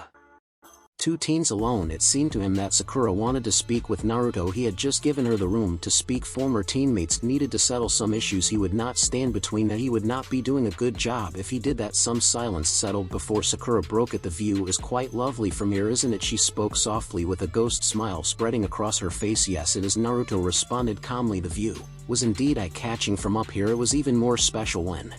two teens alone. It seemed to him that Sakura wanted to speak with Naruto. He had just given her the room to speak. Former teammates needed to settle some issues. He would not stand between that. He would not be doing a good job if he did that. Some silence settled before Sakura broke it. "The view is quite lovely from here, isn't it?" she spoke softly with a ghost smile spreading across her face. "Yes, it is," Naruto responded calmly. The view was indeed eye-catching from up here. It was even more special when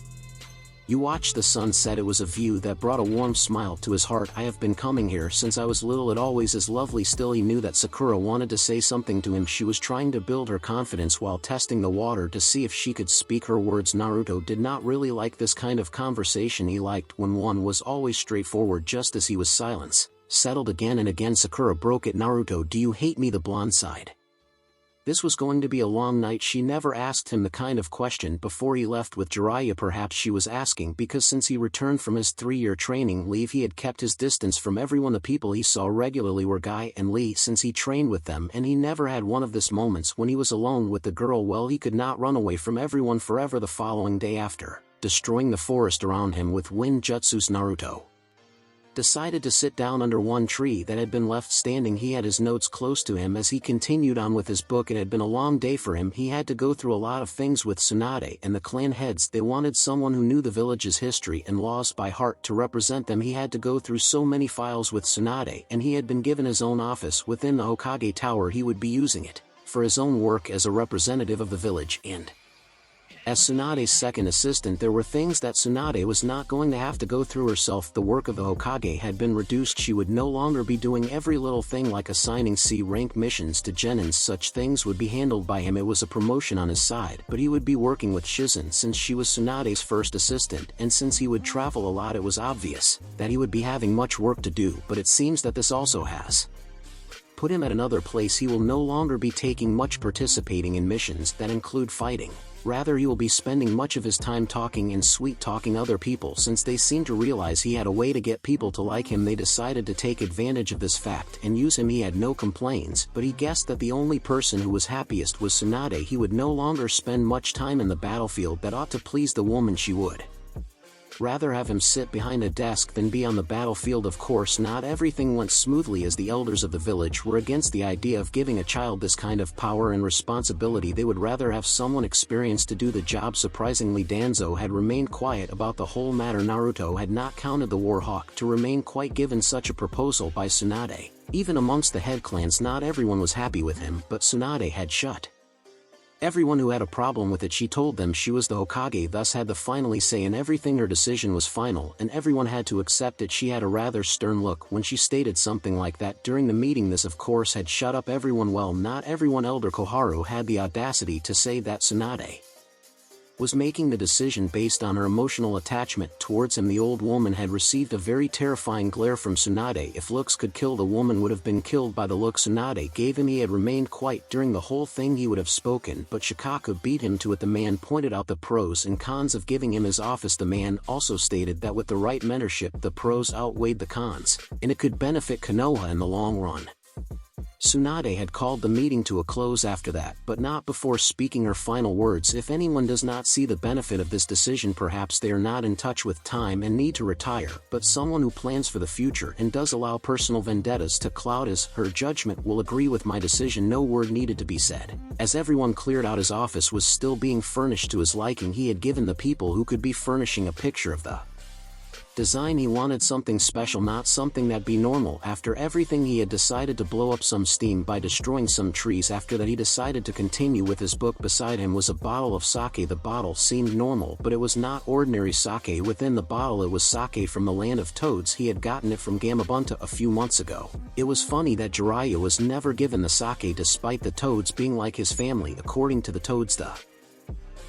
you watched the sun set. It was a view that brought a warm smile to his heart. "I have been coming here since I was little. It always is lovely." Still, he knew that Sakura wanted to say something to him. She was trying to build her confidence while testing the water to see if she could speak her words. Naruto did not really like this kind of conversation. He liked when one was always straightforward. Just as he was, silence settled again and again. Sakura broke it. "Naruto, do you hate me?" The blonde sighed. This was going to be a long night. She never asked him the kind of question before he left with Jiraiya. Perhaps she was asking because since he returned from his 3-year training leave he had kept his distance from everyone. The people he saw regularly were Guy and Lee since he trained with them, and he never had one of these moments when he was alone with the girl. Well, he could not run away from everyone forever. The following day, after destroying the forest around him with wind jutsus, Naruto decided to sit down under one tree that had been left standing. He had his notes close to him as he continued on with his book. It had been a long day for him. He had to go through a lot of things with Tsunade and the clan heads. They wanted someone who knew the village's history and laws by heart to represent them. He had to go through so many files with Tsunade, and he had been given his own office within the Hokage Tower. He would be using it for his own work as a representative of the village, and as Tsunade's second assistant, there were things that Tsunade was not going to have to go through herself. The work of the Hokage had been reduced. She would no longer be doing every little thing like assigning C-rank missions to genins. Such things would be handled by him. It was a promotion on his side, but he would be working with Shizen since she was Tsunade's first assistant, and since he would travel a lot, it was obvious that he would be having much work to do. But it seems that this also has put him at another place. He will no longer be taking much participating in missions that include fighting. Rather, he will be spending much of his time talking and sweet-talking other people. Since they seemed to realize he had a way to get people to like him, they decided to take advantage of this fact and use him. He had no complaints, but he guessed that the only person who was happiest was Tsunade. He would no longer spend much time in the battlefield. That ought to please the woman. She would rather have him sit behind a desk than be on the battlefield. Of course, not everything went smoothly, as the elders of the village were against the idea of giving a child this kind of power and responsibility. They would rather have someone experienced to do the job. Surprisingly, Danzo had remained quiet about the whole matter. Naruto had not counted the Warhawk to remain quiet given such a proposal by Tsunade. Even amongst the head clans, not everyone was happy with him, but Tsunade had shut everyone who had a problem with it. She told them she was the Hokage, thus had the finally say in everything. Her decision was final, and everyone had to accept it. She had a rather stern look when she stated something like that during the meeting. This, of course, had shut up everyone. Well, not everyone. Elder Koharu had the audacity to say that Tsunade was making the decision based on her emotional attachment towards him. The old woman had received a very terrifying glare from Tsunade. If looks could kill, the woman would have been killed by the look Tsunade gave him. He had remained quiet during the whole thing. He would have spoken, but Shikaka beat him to it. The man pointed out the pros and cons of giving him his office. The man also stated that with the right mentorship, the pros outweighed the cons, and it could benefit Konoha in the long run. Tsunade had called the meeting to a close after that, but not before speaking her final words. If anyone does not see the benefit of this decision, perhaps they are not in touch with time and need to retire, but someone who plans for the future and does allow personal vendettas to cloud her judgment will agree with my decision. No word needed to be said. As everyone cleared out, his office was still being furnished to his liking. He had given the people who could be furnishing a picture of the design. He wanted something special, not something that'd be normal. After everything, he had decided to blow up some steam by destroying some trees. After that, he decided to continue with his book. Beside him was a bottle of sake. The bottle seemed normal, but it was not ordinary sake. Within the bottle, it was sake from the land of toads. He had gotten it from Gamabunta a few months ago. It was funny that Jiraiya was never given the sake despite the toads being like his family. According to the toads, the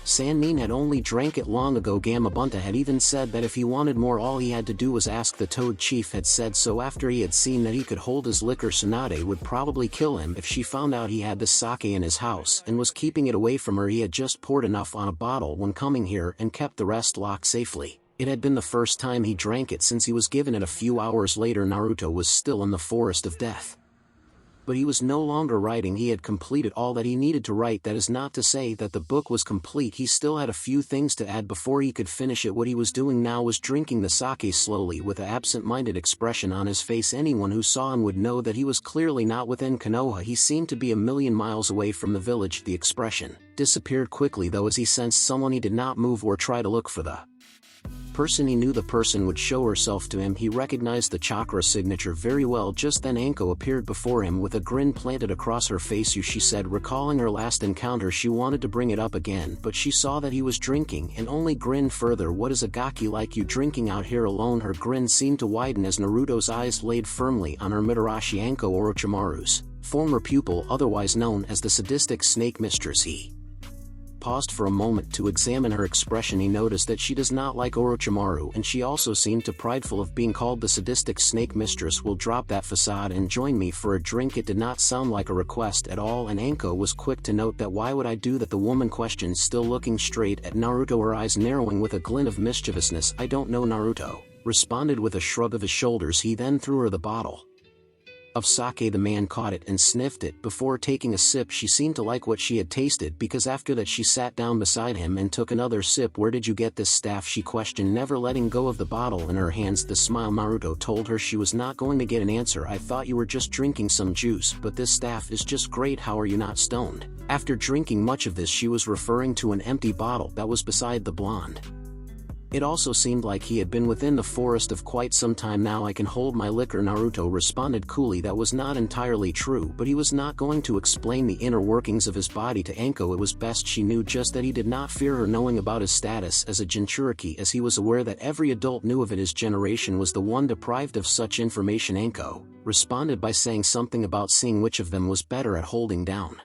Sannin had only drank it long ago. Gamabunta had even said that if he wanted more all he had to do was ask. The Toad Chief had said so after he had seen that he could hold his liquor. Tsunade would probably kill him if she found out he had the sake in his house and was keeping it away from her. He had just poured enough on a bottle when coming here and kept the rest locked safely. It had been the first time he drank it since he was given it a few hours later. Naruto was still in the forest of death. But he was no longer writing. He had completed all that he needed to write. That is not to say that the book was complete. He still had a few things to add before he could finish it. What he was doing now was drinking the sake slowly with an absent-minded expression on his face. Anyone who saw him would know that he was clearly not within Konoha. He seemed to be a million miles away from the village. The expression disappeared quickly though as he sensed someone. He did not move or try to look for the person. He knew the person would show herself to him. He recognized the chakra signature very well. Just then Anko appeared before him with a grin planted across her face. She said, recalling her last encounter. She wanted to bring it up again, but she saw that he was drinking and only grinned further. What is a gaki like you drinking out here alone? Her grin seemed to widen as Naruto's eyes laid firmly on her. Mitarashi Anko, Orochimaru's former pupil, otherwise known as the sadistic snake mistress. He paused for a moment to examine her expression. He noticed that she does not like Orochimaru, and she also seemed too prideful of being called the sadistic snake mistress. Will drop that facade and join me for a drink. It did not sound like a request at all, and Anko was quick to note that. Why would I do that? The woman questioned, still looking straight at Naruto, her eyes narrowing with a glint of mischievousness. I don't know, Naruto responded with a shrug of his shoulders. He then threw her the bottle of sake. The man caught it and sniffed it before taking a sip. She seemed to like what she had tasted, because after that she sat down beside him and took another sip. Where did you get this staff? She questioned, never letting go of the bottle in her hands. The smile. Naruto told her she was not going to get an answer. I thought you were just drinking some juice, but this staff is just great. How are you not stoned? After drinking much of this, she was referring to an empty bottle that was beside the blonde. It also seemed like he had been within the forest of quite some time now. I can hold my liquor, Naruto responded coolly. That was not entirely true, but he was not going to explain the inner workings of his body to Anko. It was best she knew just that he did not fear her knowing about his status as a Jinchuriki, as he was aware that every adult knew of it. His generation was the one deprived of such information. Anko responded by saying something about seeing which of them was better at holding down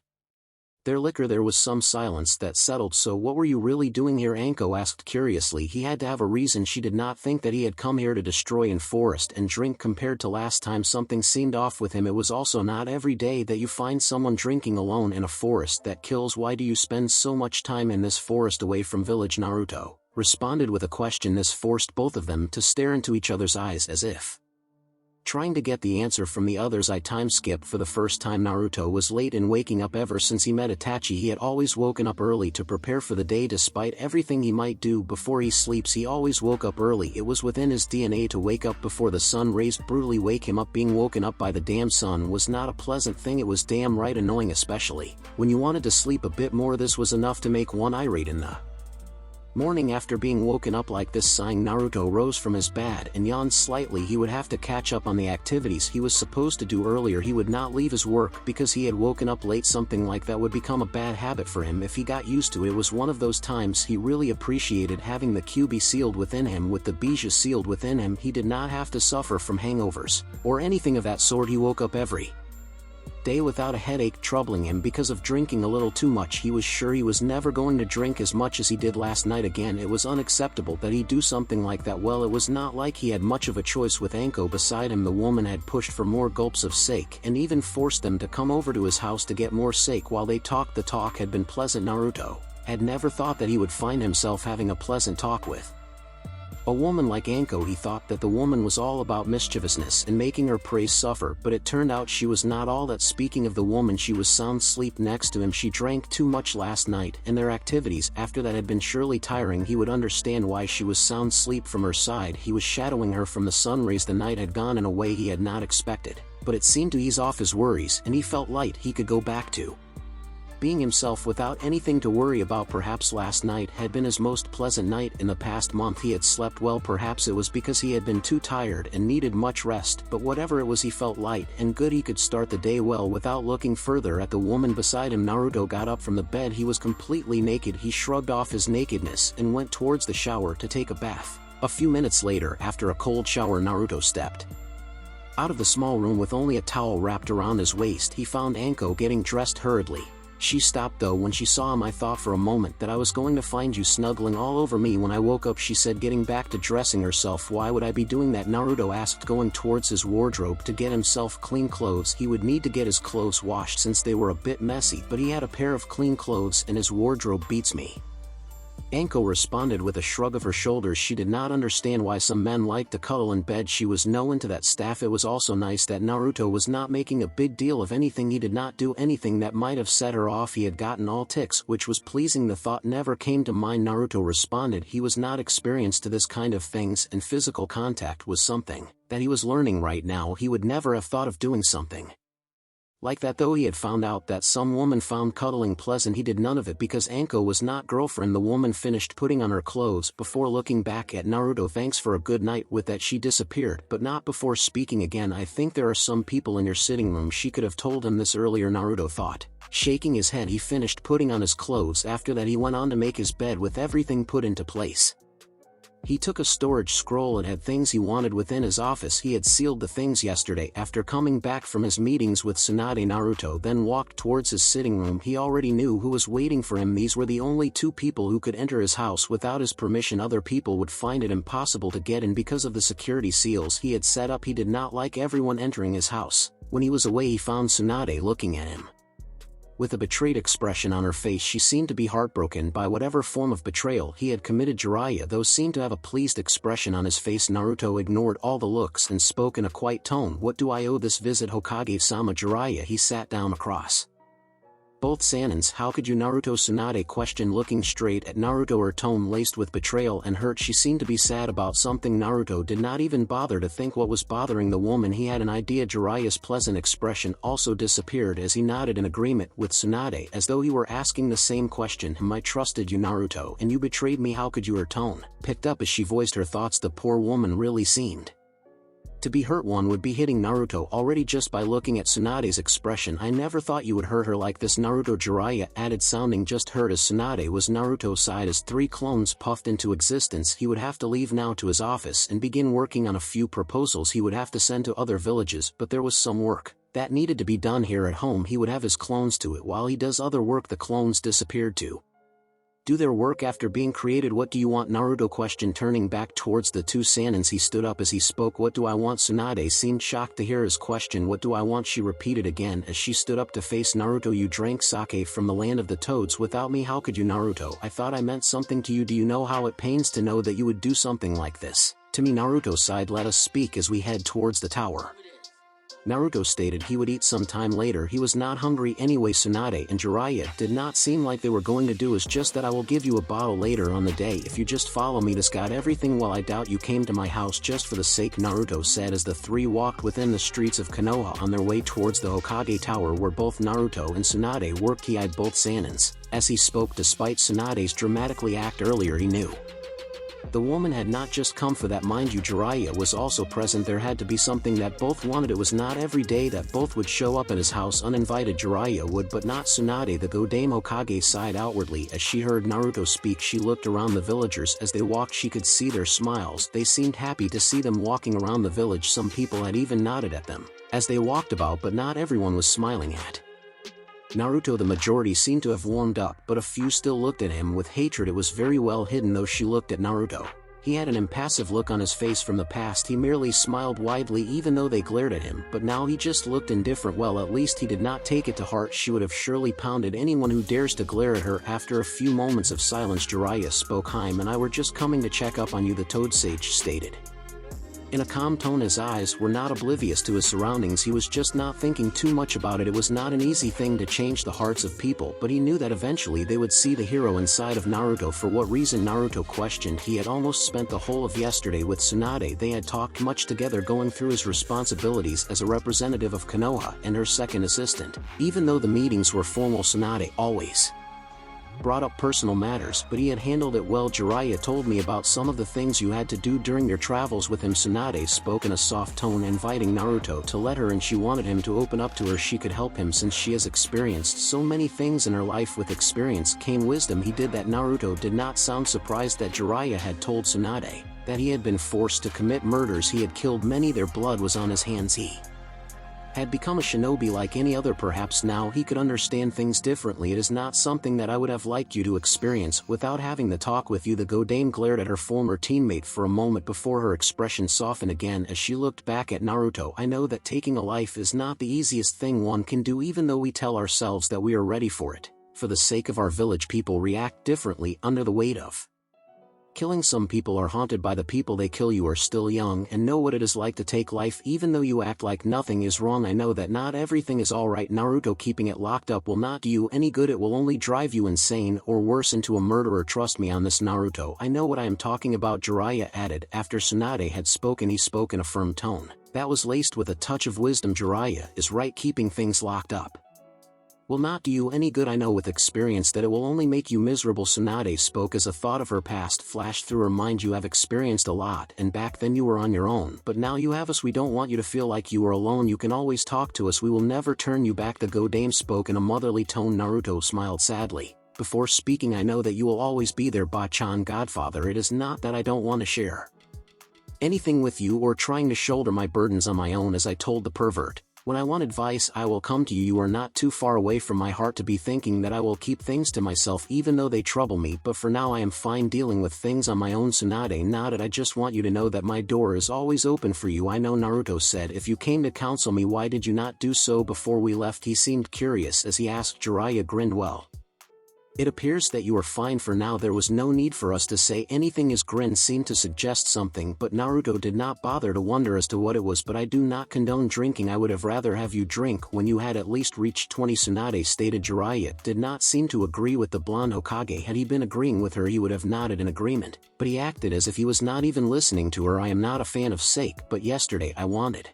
their liquor. There was some silence that settled. So what were you really doing here? Anko asked curiously. He had to have a reason. She did not think that he had come here to destroy in forest and drink. Compared to last time, something seemed off with him. It was also not every day that you find someone drinking alone in a forest that kills. Why do you spend so much time in this forest away from village? Naruto responded with a question. This forced both of them to stare into each other's eyes as if trying to get the answer from the others. I time skipped for the first time. Naruto was late in waking up. Ever since he met Itachi, he had always woken up early to prepare for the day. Despite everything he might do before he sleeps, he always woke up early. It was within his DNA to wake up before the sun rays brutally wake him up. Being woken up by the damn sun was not a pleasant thing. It was damn right annoying, especially when you wanted to sleep a bit more. This was enough to make one irate in the morning. After being woken up like this, sighing, Naruto rose from his bed and yawned slightly. He would have to catch up on the activities he was supposed to do earlier. He would not leave his work because he had woken up late. Something like that would become a bad habit for him if he got used to it. It was one of those times he really appreciated having the QB sealed within him. With the Bija sealed within him, he did not have to suffer from hangovers or anything of that sort. He woke up every day without a headache troubling him because of drinking a little too much. He was sure he was never going to drink as much as he did last night again. It was unacceptable that he do something like that. Well, it was not like he had much of a choice with Anko beside him. The woman had pushed for more gulps of sake and even forced them to come over to his house to get more sake while they talked. The talk had been pleasant. Naruto had never thought that he would find himself having a pleasant talk with a woman like Anko. He thought that the woman was all about mischievousness and making her prey suffer, but it turned out she was not all that. Speaking of the woman, she was sound asleep next to him. She drank too much last night, and their activities after that had been surely tiring. He would understand why she was sound asleep from her side. He was shadowing her from the sun rays. The night had gone in a way he had not expected, but it seemed to ease off his worries, and he felt light. He could go back to being himself without anything to worry about. Perhaps last night had been his most pleasant night in the past month. He had slept well. Perhaps it was because he had been too tired and needed much rest, but whatever it was, he felt light and good. He could start the day well without looking further at the woman beside him. Naruto got up from the bed. He was completely naked. He shrugged off his nakedness and went towards the shower to take a bath. A few minutes later, after a cold shower, Naruto stepped out of the small room with only a towel wrapped around his waist. He found Anko getting dressed hurriedly. She stopped though when she saw him. I thought for a moment that I was going to find you snuggling all over me when I woke up, she said, getting back to dressing herself. Why would I be doing that? Naruto asked, going towards his wardrobe to get himself clean clothes. He would need to get his clothes washed since they were a bit messy, but he had a pair of clean clothes and his wardrobe beats me. Anko responded with a shrug of her shoulders. She did not understand why some men liked to cuddle in bed. She was no into that stuff. It was also nice that Naruto was not making a big deal of anything. He did not do anything that might have set her off. He had gotten all ticks, which was pleasing. The thought never came to mind. Naruto responded he was not experienced to this kind of things, and physical contact was something that he was learning right now. He would never have thought of doing something like that, though he had found out that some woman found cuddling pleasant. He did none of it because Anko was not girlfriend. The woman finished putting on her clothes before looking back at Naruto. Thanks for a good night. With that she disappeared, but not before speaking again. I think there are some people in your sitting room. She could have told him this earlier, Naruto thought. Shaking his head, he finished putting on his clothes. After that he went on to make his bed with everything put into place. He took a storage scroll and had things he wanted within his office. He had sealed the things yesterday after coming back from his meetings with Tsunade. Naruto then walked towards his sitting room. He already knew who was waiting for him. These were the only two people who could enter his house without his permission. Other people would find it impossible to get in because of the security seals he had set up. He did not like everyone entering his house. When he was away, he found Tsunade looking at him with a betrayed expression on her face. She seemed to be heartbroken by whatever form of betrayal he had committed. Jiraiya, though, seemed to have a pleased expression on his face. Naruto ignored all the looks and spoke in a quiet tone. What do I owe this visit, Hokage-sama? Jiraiya. He sat down across both Sanins. How could you, Naruto? Tsunade questioned, looking straight at Naruto, her tone laced with betrayal and hurt. She seemed to be sad about something. Naruto did not even bother to think what was bothering the woman. He had an idea. Jiraiya's pleasant expression also disappeared as he nodded in agreement with Tsunade, as though he were asking the same question. I trusted you, Naruto, and you betrayed me. How could you? Her tone picked up as she voiced her thoughts. The poor woman really seemed to be hurt. One would be hitting Naruto already just by looking at Tsunade's expression. I never thought you would hurt her like this, Naruto. Jiraiya added, sounding just hurt as Tsunade was. Naruto sighed as 3 clones puffed into existence. He would have to leave now to his office and begin working on a few proposals he would have to send to other villages, but there was some work that needed to be done here at home. He would have his clones to it. While he does other work, the clones disappeared to do their work after being created. What do you want? Naruto questioned, turning back towards the 2 Sanins. He stood up as he spoke. What do I want? Tsunade seemed shocked to hear his question. What do I want? She repeated again as she stood up to face Naruto. You drank sake from the land of the toads without me. How could you, Naruto? I thought I meant something to you. Do you know how it pains to know that you would do something like this to me? Naruto sighed. Let us speak as we head towards the tower. Naruto stated he would eat some time later. He was not hungry anyway. Tsunade and Jiraiya did not seem like they were going to do. Is just that I will give you a bottle later on the day if you just follow me. This got everything. Well, I doubt you came to my house just for the sake, Naruto said as the 3 walked within the streets of Konoha on their way towards the Hokage Tower where both Naruto and Tsunade worked. He eyed both Sanins as he spoke. Despite Tsunade's dramatically act earlier, he knew the woman had not just come for that. Mind you, Jiraiya was also present. There had to be something that both wanted. It was not every day that both would show up at his house uninvited. Jiraiya would, but not Tsunade. The Godame Hokage sighed outwardly as she heard Naruto speak. She looked around the villagers as they walked. She could see their smiles. They seemed happy to see them walking around the village. Some people had even nodded at them as they walked about, but not everyone was smiling at Naruto. The majority seemed to have warmed up, but a few still looked at him with hatred. It was very well hidden though. She looked at Naruto. He had an impassive look on his face from the past. He merely smiled widely even though they glared at him, but now he just looked indifferent. Well, at least he did not take it to heart. She would have surely pounded anyone who dares to glare at her. After a few moments of silence, Jiraiya spoke. Haim and I were just coming to check up on you, the Toad Sage stated in a calm tone. His eyes were not oblivious to his surroundings. He was just not thinking too much about it. It was not an easy thing to change the hearts of people, but he knew that eventually they would see the hero inside of Naruto. For what reason? Naruto questioned. He had almost spent the whole of yesterday with Tsunade. They had talked much together, going through his responsibilities as a representative of Konoha and her second assistant. Even though the meetings were formal, Tsunade always brought up personal matters, but he had handled it well. Jiraiya told me about some of the things you had to do during your travels with him. Tsunade spoke in a soft tone, inviting Naruto to let her in. She wanted him to open up to her. She could help him since she has experienced so many things in her life. With experience came wisdom. He did that. Naruto did not sound surprised that Jiraiya had told Tsunade that he had been forced to commit murders. He had killed many. Their blood was on his hands. He had become a shinobi like any other. Perhaps now he could understand things differently. It is not something that I would have liked you to experience without having the talk with you. The Godame glared at her former teammate for a moment before her expression softened again as she looked back at Naruto. I know that taking a life is not the easiest thing one can do, even though we tell ourselves that we are ready for it. For the sake of our village, people react differently under the weight of killing. Some people are haunted by the people they kill. You are still young and know what it is like to take life, even though you act like nothing is wrong. I know that not everything is alright, Naruto. Keeping it locked up will not do you any good. It will only drive you insane or worse, into a murderer. Trust me on this, Naruto. I know what I am talking about, Jiraiya added. After Tsunade had spoken, he spoke in a firm tone that was laced with a touch of wisdom. Jiraiya is right, keeping things locked up will not do you any good. I know with experience that it will only make you miserable. Tsunade spoke as a thought of her past flashed through her mind. You have experienced a lot, and back then you were on your own, but now you have us. We don't want you to feel like you are alone. You can always talk to us. We will never turn you back. The Godame spoke in a motherly tone. Naruto smiled sadly before speaking. I know that you will always be there, Bachan Godfather. It is not that I don't want to share anything with you or trying to shoulder my burdens on my own. As I told the pervert, when I want advice, I will come to you. You are not too far away from my heart to be thinking that I will keep things to myself even though they trouble me, but for now I am fine dealing with things on my own. Tsunade nodded. I just want you to know that my door is always open for you. I know, Naruto said. If you came to counsel me, why did you not do so before we left? He seemed curious as he asked. Jiraiya grinned. Well, it appears that you are fine for now. There was no need for us to say anything. His grin seemed to suggest something, but Naruto did not bother to wonder as to what it was. But I do not condone drinking. I would have rather have you drink when you had at least reached 20, Tsunade stated. Jiraiya did not seem to agree with the blonde Hokage. Had he been agreeing with her, he would have nodded in agreement, but he acted as if he was not even listening to her. I am not a fan of sake, but yesterday I wanted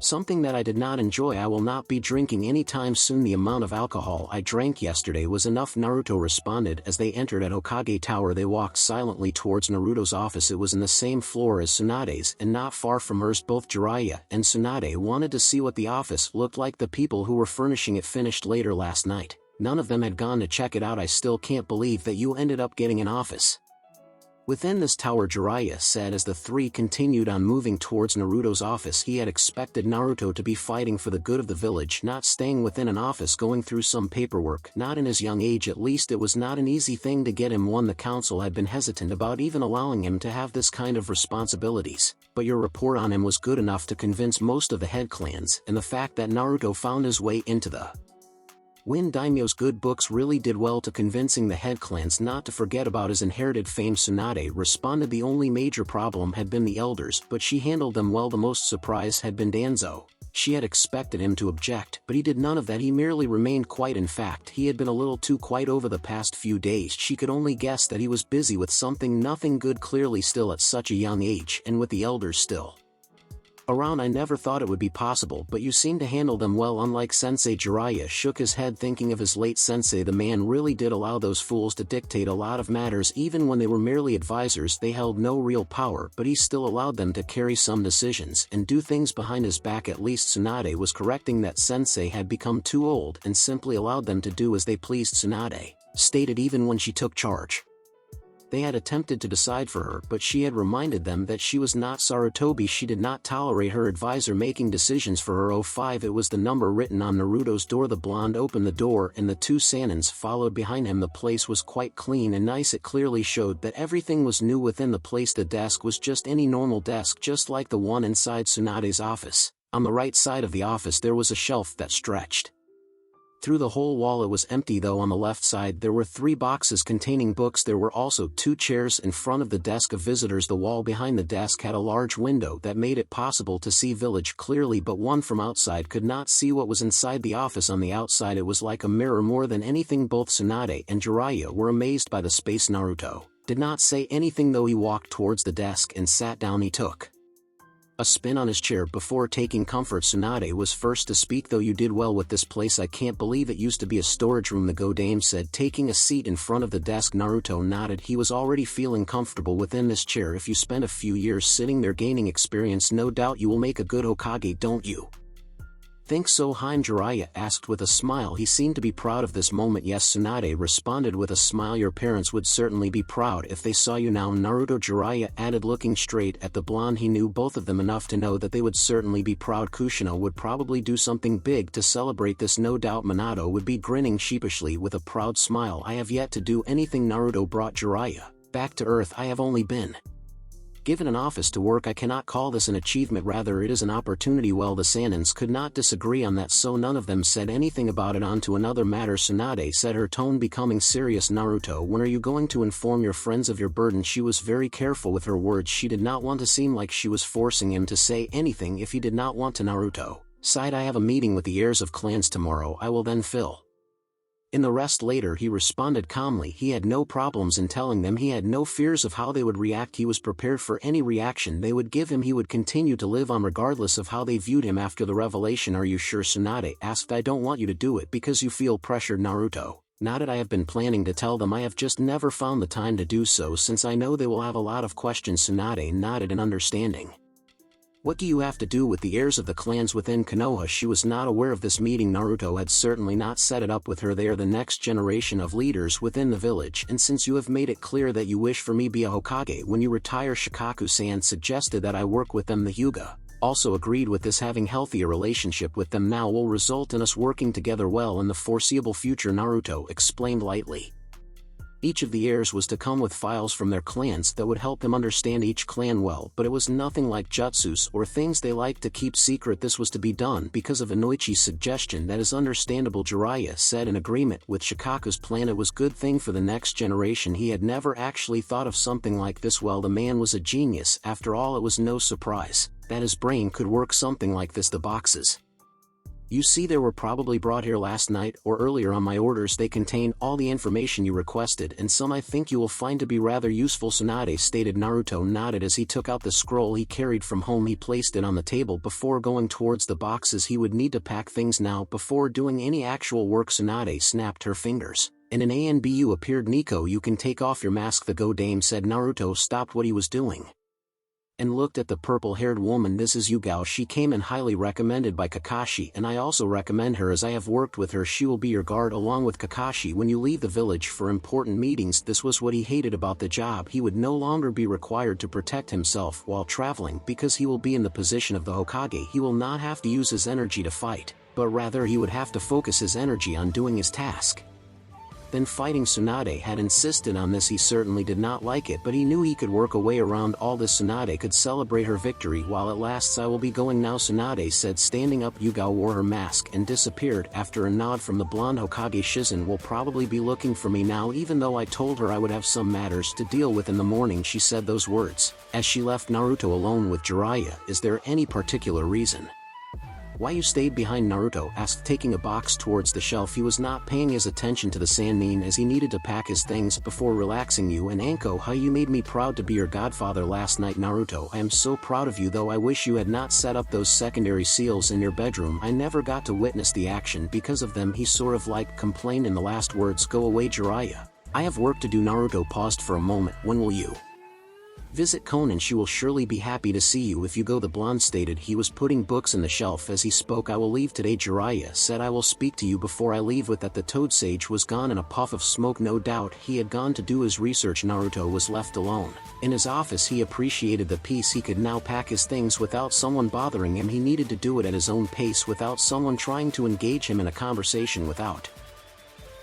something that I did not enjoy. I will not be drinking anytime soon. The amount of alcohol I drank yesterday was enough, Naruto responded. As they entered at Hokage Tower, they walked silently towards Naruto's office. It was in the same floor as Tsunade's and not far from hers. Both Jiraiya and Tsunade wanted to see what the office looked like. The people who were furnishing it finished later last night. None of them had gone to check it out. I still can't believe that you ended up getting an office within this tower, Jiraiya said as the three continued on moving towards Naruto's office. He had expected Naruto to be fighting for the good of the village, not staying within an office going through some paperwork. Not in his young age, at least. It was not an easy thing to get him one. The council had been hesitant about even allowing him to have this kind of responsibilities, but your report on him was good enough to convince most of the head clans, and the fact that Naruto found his way into the Wind Daimyo's good books really did well to convincing the head clans not to forget about his inherited fame. Tsunade responded. The only major problem had been the elders, but she handled them well. The most surprised had been Danzo. She had expected him to object, but he did none of that. He merely remained quiet. In fact, he had been a little too quiet over the past few days. She could only guess that he was busy with something, nothing good. Clearly still at such a young age, and with the elders still around, I never thought it would be possible, but you seem to handle them well, unlike Sensei. Jiraiya shook his head, thinking of his late sensei. The man really did allow those fools to dictate a lot of matters. Even when they were merely advisors, they held no real power, but he still allowed them to carry some decisions and do things behind his back. At least Tsunade was correcting that sensei had become too old and simply allowed them to do as they pleased. Tsunade stated even when she took charge, they had attempted to decide for her, but she had reminded them that she was not Sarutobi. She did not tolerate her advisor making decisions for her. 05. It was the number written on Naruto's door. The blonde opened the door and the two Sanins followed behind him. The place was quite clean and nice. It clearly showed that everything was new within the place. The desk was just any normal desk, just like the one inside Tsunade's office. On the right side of the office there was a shelf that stretched through the whole wall. It was empty though. On the left side there were 3 boxes containing books. There were also 2 chairs in front of the desk of visitors. The wall behind the desk had a large window that made it possible to see village clearly, but one from outside could not see what was inside the office. On the outside it was like a mirror more than anything. Both Tsunade and Jiraiya were amazed by the space. Naruto did not say anything though. He walked towards the desk and sat down. He took a spin on his chair before taking comfort. Tsunade was first to speak. Though you did well with this place. I can't believe it used to be a storage room, the Godame said, taking a seat in front of the desk. Naruto nodded. He was already feeling comfortable within this chair. If you spend a few years sitting there gaining experience, no doubt you will make a good Hokage, don't you Think so, Jiraiya asked with a smile. He seemed to be proud of this moment. Yes, Tsunade responded with a smile. Your parents would certainly be proud if they saw you now, Naruto, Jiraiya added, looking straight at the blonde. He knew both of them enough to know that they would certainly be proud. Kushina would probably do something big to celebrate this, no doubt. Minato would be grinning sheepishly with a proud smile. I have yet to do anything. Naruto brought Jiraiya back to earth. I have only been given an office to work. I cannot call this an achievement, rather it is an opportunity. Well, the Sanins could not disagree on that, so none of them said anything about it. On to another matter, Tsunade said, her tone becoming serious. Naruto, when are you going to inform your friends of your burden? She was very careful with her words. She did not want to seem like she was forcing him to say anything if he did not want to. Naruto sighed. I have a meeting with the heirs of clans tomorrow. I will then fill in the rest later, he responded calmly. He had no problems in telling them. He had no fears of how they would react. He was prepared for any reaction they would give him. He would continue to live on regardless of how they viewed him after the revelation. Are you sure? Tsunade asked. I don't want you to do it because you feel pressured. Naruto nodded. I have been planning to tell them. I have just never found the time to do so since I know they will have a lot of questions. Tsunade nodded in understanding. What do you have to do with the heirs of the clans within Konoha? She was not aware of this meeting. Naruto had certainly not set it up with her. They are the next generation of leaders within the village, and since you have made it clear that you wish for me be a Hokage when you retire, Shikaku-san suggested that I work with them. The Hyuga also agreed with this. Having healthier relationship with them now will result in us working together well in the foreseeable future, Naruto explained lightly. Each of the heirs was to come with files from their clans that would help him understand each clan well, but it was nothing like jutsus or things they like to keep secret. This was to be done because of Inoichi's suggestion. That is understandable, Jiraiya said in agreement with Shikaku's plan. It was good thing for the next generation. He had never actually thought of something like this. Well, the man was a genius. After all, it was no surprise that his brain could work something like this. The boxes you see there were probably brought here last night or earlier on my orders. They contain all the information you requested, and some I think you will find to be rather useful, Tsunade stated. Naruto nodded as he took out the scroll he carried from home. He placed it on the table before going towards the boxes. He would need to pack things now before doing any actual work. Tsunade snapped her fingers, and an ANBU appeared. Nico, you can take off your mask. The Go Dame said. Naruto stopped what he was doing and looked at the purple-haired woman. This is Yugao. She came in highly recommended by Kakashi, and I also recommend her as I have worked with her. She will be your guard along with Kakashi when you leave the village for important meetings. This was what he hated about the job. He would no longer be required to protect himself while traveling because he will be in the position of the Hokage. He will not have to use his energy to fight, but rather he would have to focus his energy on doing his task. Then fighting. Tsunade had insisted on this. He certainly did not like it, but he knew he could work a way around all this. Tsunade could celebrate her victory while it lasts. I will be going now, Tsunade said, standing up. Yugao wore her mask and disappeared after a nod from the blonde Hokage. Shizen will probably be looking for me now, even though I told her I would have some matters to deal with in the morning. She said those words as she left Naruto alone with Jiraiya. Is there any particular reason why you stayed behind? Naruto asked, taking a box towards the shelf. He was not paying his attention to the Sannin as he needed to pack his things before relaxing. You and Anko, how you made me proud to be your godfather last night. Naruto, I am so proud of you, though I wish you had not set up those secondary seals in your bedroom. I never got to witness the action because of them. He sort of like complained in the last words. Go away, Jiraiya. I have work to do. Naruto paused for a moment. When will you visit Konan? She will surely be happy to see you if you go, the blonde stated. He was putting books in the shelf as he spoke. I will leave today, Jiraiya said. I will speak to you before I leave. With that, the Toad Sage was gone in a puff of smoke. No doubt he had gone to do his research. Naruto was left alone in his office. He appreciated the peace. He could now pack his things without someone bothering him. He needed to do it at his own pace without someone trying to engage him in a conversation, without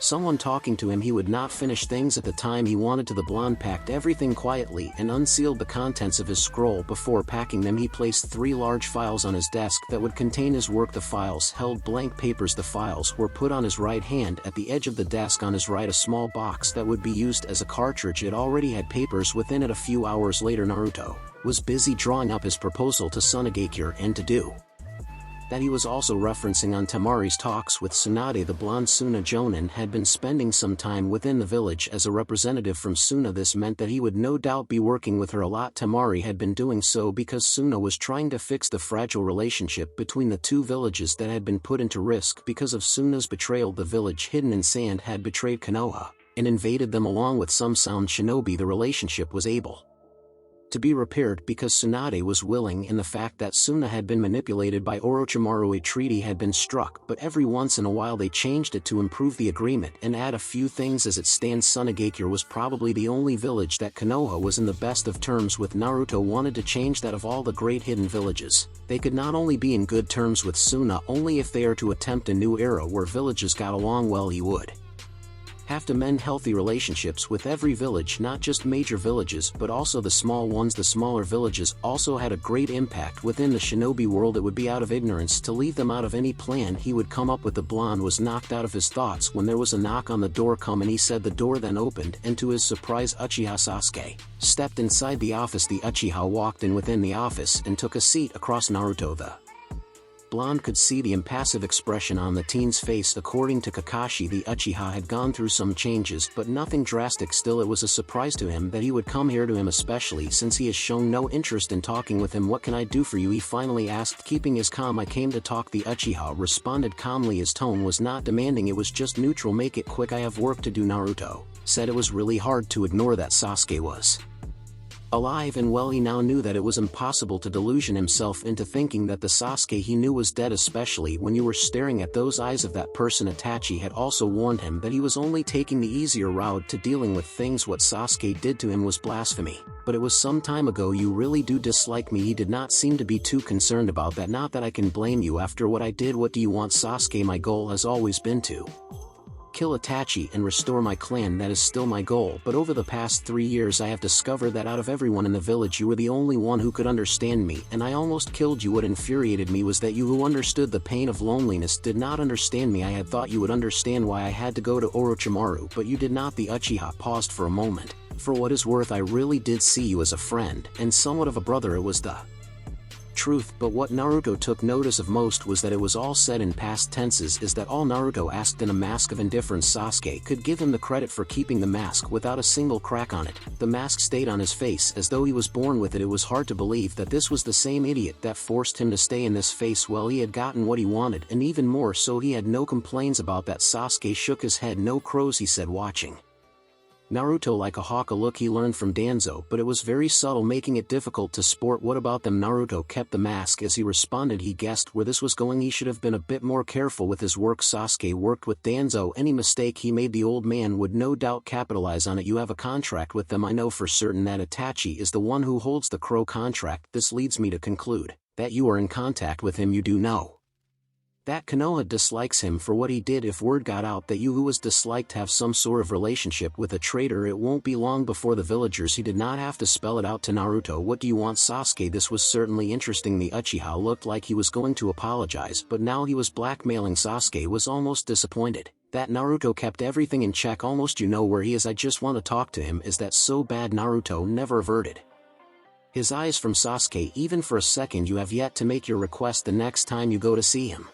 someone talking to him. He would not finish things at the time he wanted to. The blonde packed everything quietly and unsealed the contents of his scroll. Before packing them, he placed 3 large files on his desk that would contain his work. The files held blank papers. The files were put on his right hand at the edge of the desk. On his right, a small box that would be used as a cartridge. It already had papers within it. A few hours later, Naruto was busy drawing up his proposal to Tsunade, and to do that he was also referencing on Tamari's talks with Tsunade. The blonde Suna Jonin had been spending some time within the village as a representative from Suna. This meant that he would no doubt be working with her a lot. Tamari had been doing so because Suna was trying to fix the fragile relationship between the two villages that had been put into risk because of Suna's betrayal. The village hidden in sand had betrayed Konoha and invaded them along with some sound shinobi. The relationship was able to be repaired because Tsunade was willing, and the fact that Suna had been manipulated by Orochimaru. A treaty had been struck, but every once in a while they changed it to improve the agreement and add a few things. As it stands, Sunagakure was probably the only village that Konoha was in the best of terms with. Naruto wanted to change that. Of all the great hidden villages, they could not only be in good terms with Suna, only if they are to attempt a new era where villages got along well, he would have to mend healthy relationships with every village, not just major villages but also the small ones. The smaller villages also had a great impact within the shinobi world. It would be out of ignorance to leave them out of any plan he would come up with. The blonde was knocked out of his thoughts when there was a knock on the door. Come, and he said. The door then opened, and to his surprise Uchiha Sasuke stepped inside the office. The Uchiha walked in within the office and took a seat across Naruto. The blonde could see the impassive expression on the teen's face. According to Kakashi, the Uchiha had gone through some changes, but nothing drastic. Still, it was a surprise to him that he would come here to him, especially since he has shown no interest in talking with him. "What can I do for you?" he finally asked, keeping his calm. "I came to talk," the Uchiha responded calmly. His tone was not demanding, it was just neutral. "Make it quick, I have work to do." Naruto said it was really hard to ignore that Sasuke was alive and well. He now knew that it was impossible to delusion himself into thinking that the Sasuke he knew was dead, especially when you were staring at those eyes of that person. Itachi had also warned him that he was only taking the easier route to dealing with things. What Sasuke did to him was blasphemy, but it was some time ago. "You really do dislike me?" He did not seem to be too concerned about that. "Not that I can blame you after what I did." "What do you want?" "Sasuke, my goal has always been to kill Itachi and restore my clan. That is still my goal, but over the past 3 years I have discovered that out of everyone in the village you were the only one who could understand me, and I almost killed you. What infuriated me was that you, who understood the pain of loneliness, did not understand me. I had thought you would understand why I had to go to Orochimaru, but you did not." The Uchiha paused for a moment. "For what is worth, I really did see you as a friend, and somewhat of a brother." It was the truth, but what Naruto took notice of most was that it was all said in past tenses. Is that all? Naruto asked in a mask of indifference. Sasuke could give him the credit for keeping the mask without a single crack on it. The mask stayed on his face as though he was born with it. It was hard to believe that this was the same idiot that forced him to stay in this face. Well, he had gotten what he wanted, and even more so. He had no complaints about that. Sasuke shook his head. "No crows," he said, watching Naruto like a hawk, a look he learned from Danzo, but it was very subtle, making it difficult to sport. "What about them?" Naruto kept the mask as he responded. He guessed where this was going. He should have been a bit more careful with his work. Sasuke worked with Danzo. Any mistake he made, the old man would no doubt capitalize on it. "You have a contract with them?" "I know for certain that Itachi is the one who holds the crow contract." "This leads me to conclude that you are in contact with him. You do know that Konoha dislikes him for what he did. If word got out that you, who was disliked, have some sort of relationship with a traitor, it won't be long before the villagers—" He did not have to spell it out to Naruto. "What do you want?" Sasuke, this was certainly interesting. The Uchiha looked like he was going to apologize, but now he was blackmailing. Sasuke was almost disappointed that Naruto kept everything in check. "Almost. You know where he is. I just want to talk to him." "Is that so bad?" Naruto never averted his eyes from Sasuke even for a second. "You have yet to make your request. The next time you go to see him,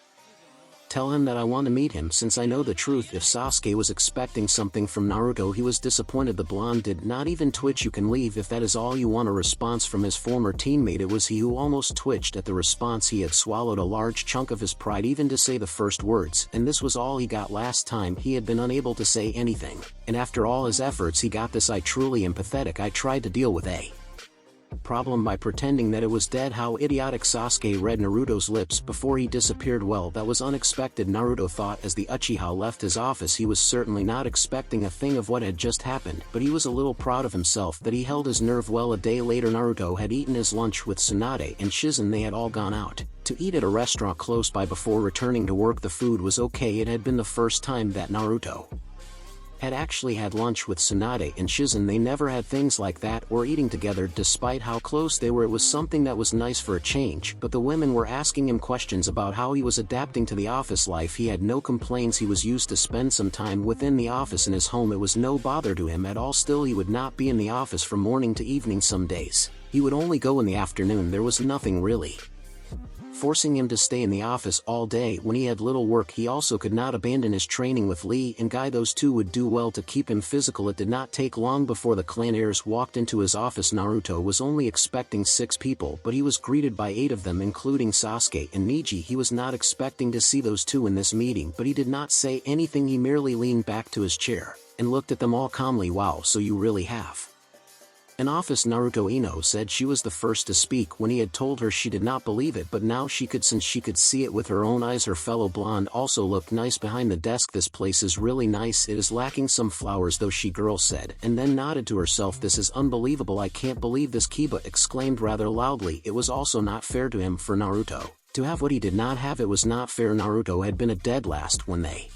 tell him that I want to meet him, since I know the truth." If Sasuke was expecting something from Naruto, he was disappointed. The blonde did not even twitch. "You can leave if that is all you want." A response from his former teammate. It was he who almost twitched at the response. He had swallowed a large chunk of his pride even to say the first words, and this was all he got. Last time he had been unable to say anything, and after all his efforts he got this. "I truly am pathetic. I tried to deal with a problem by pretending that it was dead." "How idiotic!" Sasuke read Naruto's lips before he disappeared. "Well, that was unexpected," Naruto thought as the Uchiha left his office. He was certainly not expecting a thing of what had just happened, but he was a little proud of himself that he held his nerve well. A day later, Naruto had eaten his lunch with Tsunade and Shizen. They had all gone out to eat at a restaurant close by before returning to work. The food was okay. It had been the first time that Naruto had actually had lunch with Tsunade and Shizen. They never had things like that, or eating together, despite how close they were. It was something that was nice for a change, but the women were asking him questions about how he was adapting to the office life. He had no complaints. He was used to spend some time within the office in his home. It was no bother to him at all. Still, he would not be in the office from morning to evening. Some days he would only go in the afternoon. There was nothing really forcing him to stay in the office all day. When he had little work, he also could not abandon his training with Lee and Guy. Those two would do well to keep him physical. It did not take long before the clan heirs walked into his office. Naruto was only expecting 6 people, but he was greeted by 8 of them, including Sasuke and Neji. He was not expecting to see those two in this meeting, but he did not say anything. He merely leaned back to his chair and looked at them all calmly. "Wow, so you really have In office, Naruto Ino said she was the first to speak. When he had told her, she did not believe it, but now she could, since she could see it with her own eyes. Her fellow blonde also looked nice behind the desk. This place is really nice. It is lacking some flowers though, she girl said, and then nodded to herself. This is unbelievable. I can't believe this, Kiba exclaimed rather loudly. It was also not fair to him for Naruto to have what he did not have. It was not fair. Naruto had been a dead last when they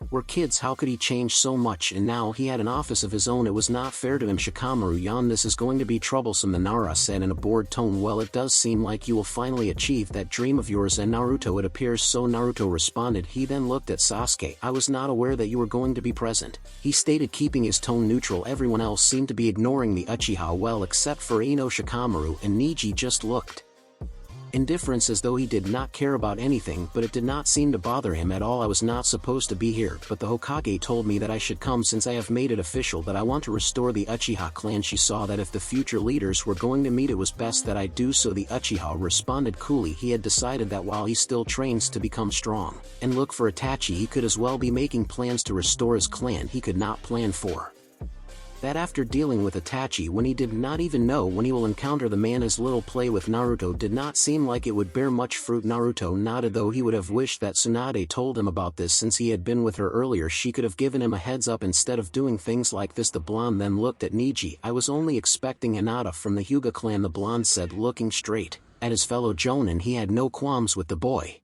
were kids. How could he change so much? And now he had an office of his own. It was not fair to him. Shikamaru yawned. This is going to be troublesome, the Nara said in a bored tone. Well, it does seem like you will finally achieve that dream of yours, and Naruto, it appears so, Naruto responded. He then looked at Sasuke. I was not aware that you were going to be present, he stated, keeping his tone neutral. Everyone else seemed to be ignoring the Uchiha well, except for Ino. Shikamaru and Neji just looked indifference, as though he did not care about anything, but it did not seem to bother him at all. I was not supposed to be here, but the Hokage told me that I should come since I have made it official that I want to restore the Uchiha clan. She saw that if the future leaders were going to meet, it was best that I do so. The Uchiha responded coolly. He had decided that while he still trains to become strong and look for Itachi, he could as well be making plans to restore his clan. He could not plan for that after dealing with Itachi when he did not even know when he will encounter the man. His little play with Naruto did not seem like it would bear much fruit. Naruto nodded, though he would have wished that Tsunade told him about this since he had been with her earlier. She could have given him a heads up instead of doing things like this. The blonde then looked at Neji. I was only expecting Hinata from the Hyuga clan, the blonde said, looking straight at his fellow Jonin. He had no qualms with the boy.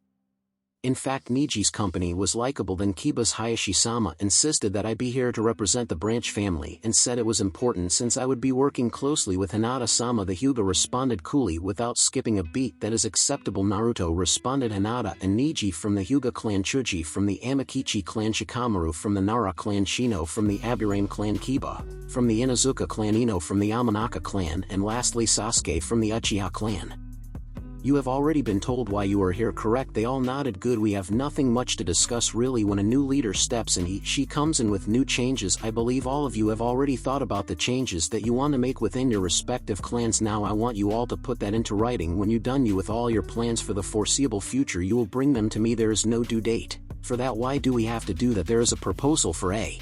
In fact, Niji's company was likable. Then Kiba's Hayashi-sama insisted that I be here to represent the branch family and said it was important since I would be working closely with Hinata-sama. The Hyuga responded coolly without skipping a beat. That is acceptable, Naruto responded. Hinata and Neji from the Hyuga clan, Chuji from the Amakichi clan, Shikamaru from the Nara clan, Shino from the Aburame clan, Kiba from the Inazuka clan, Ino from the Yamanaka clan, and lastly Sasuke from the Uchiha clan. You have already been told why you are here, correct? They all nodded. Good, we have nothing much to discuss really. When a new leader steps in, she comes in with new changes. I believe all of you have already thought about the changes that you want to make within your respective clans. Now I want you all to put that into writing. When you're done with all your plans for the foreseeable future, you will bring them to me. There is no due date for that. Why do we have to do that? There is a proposal for a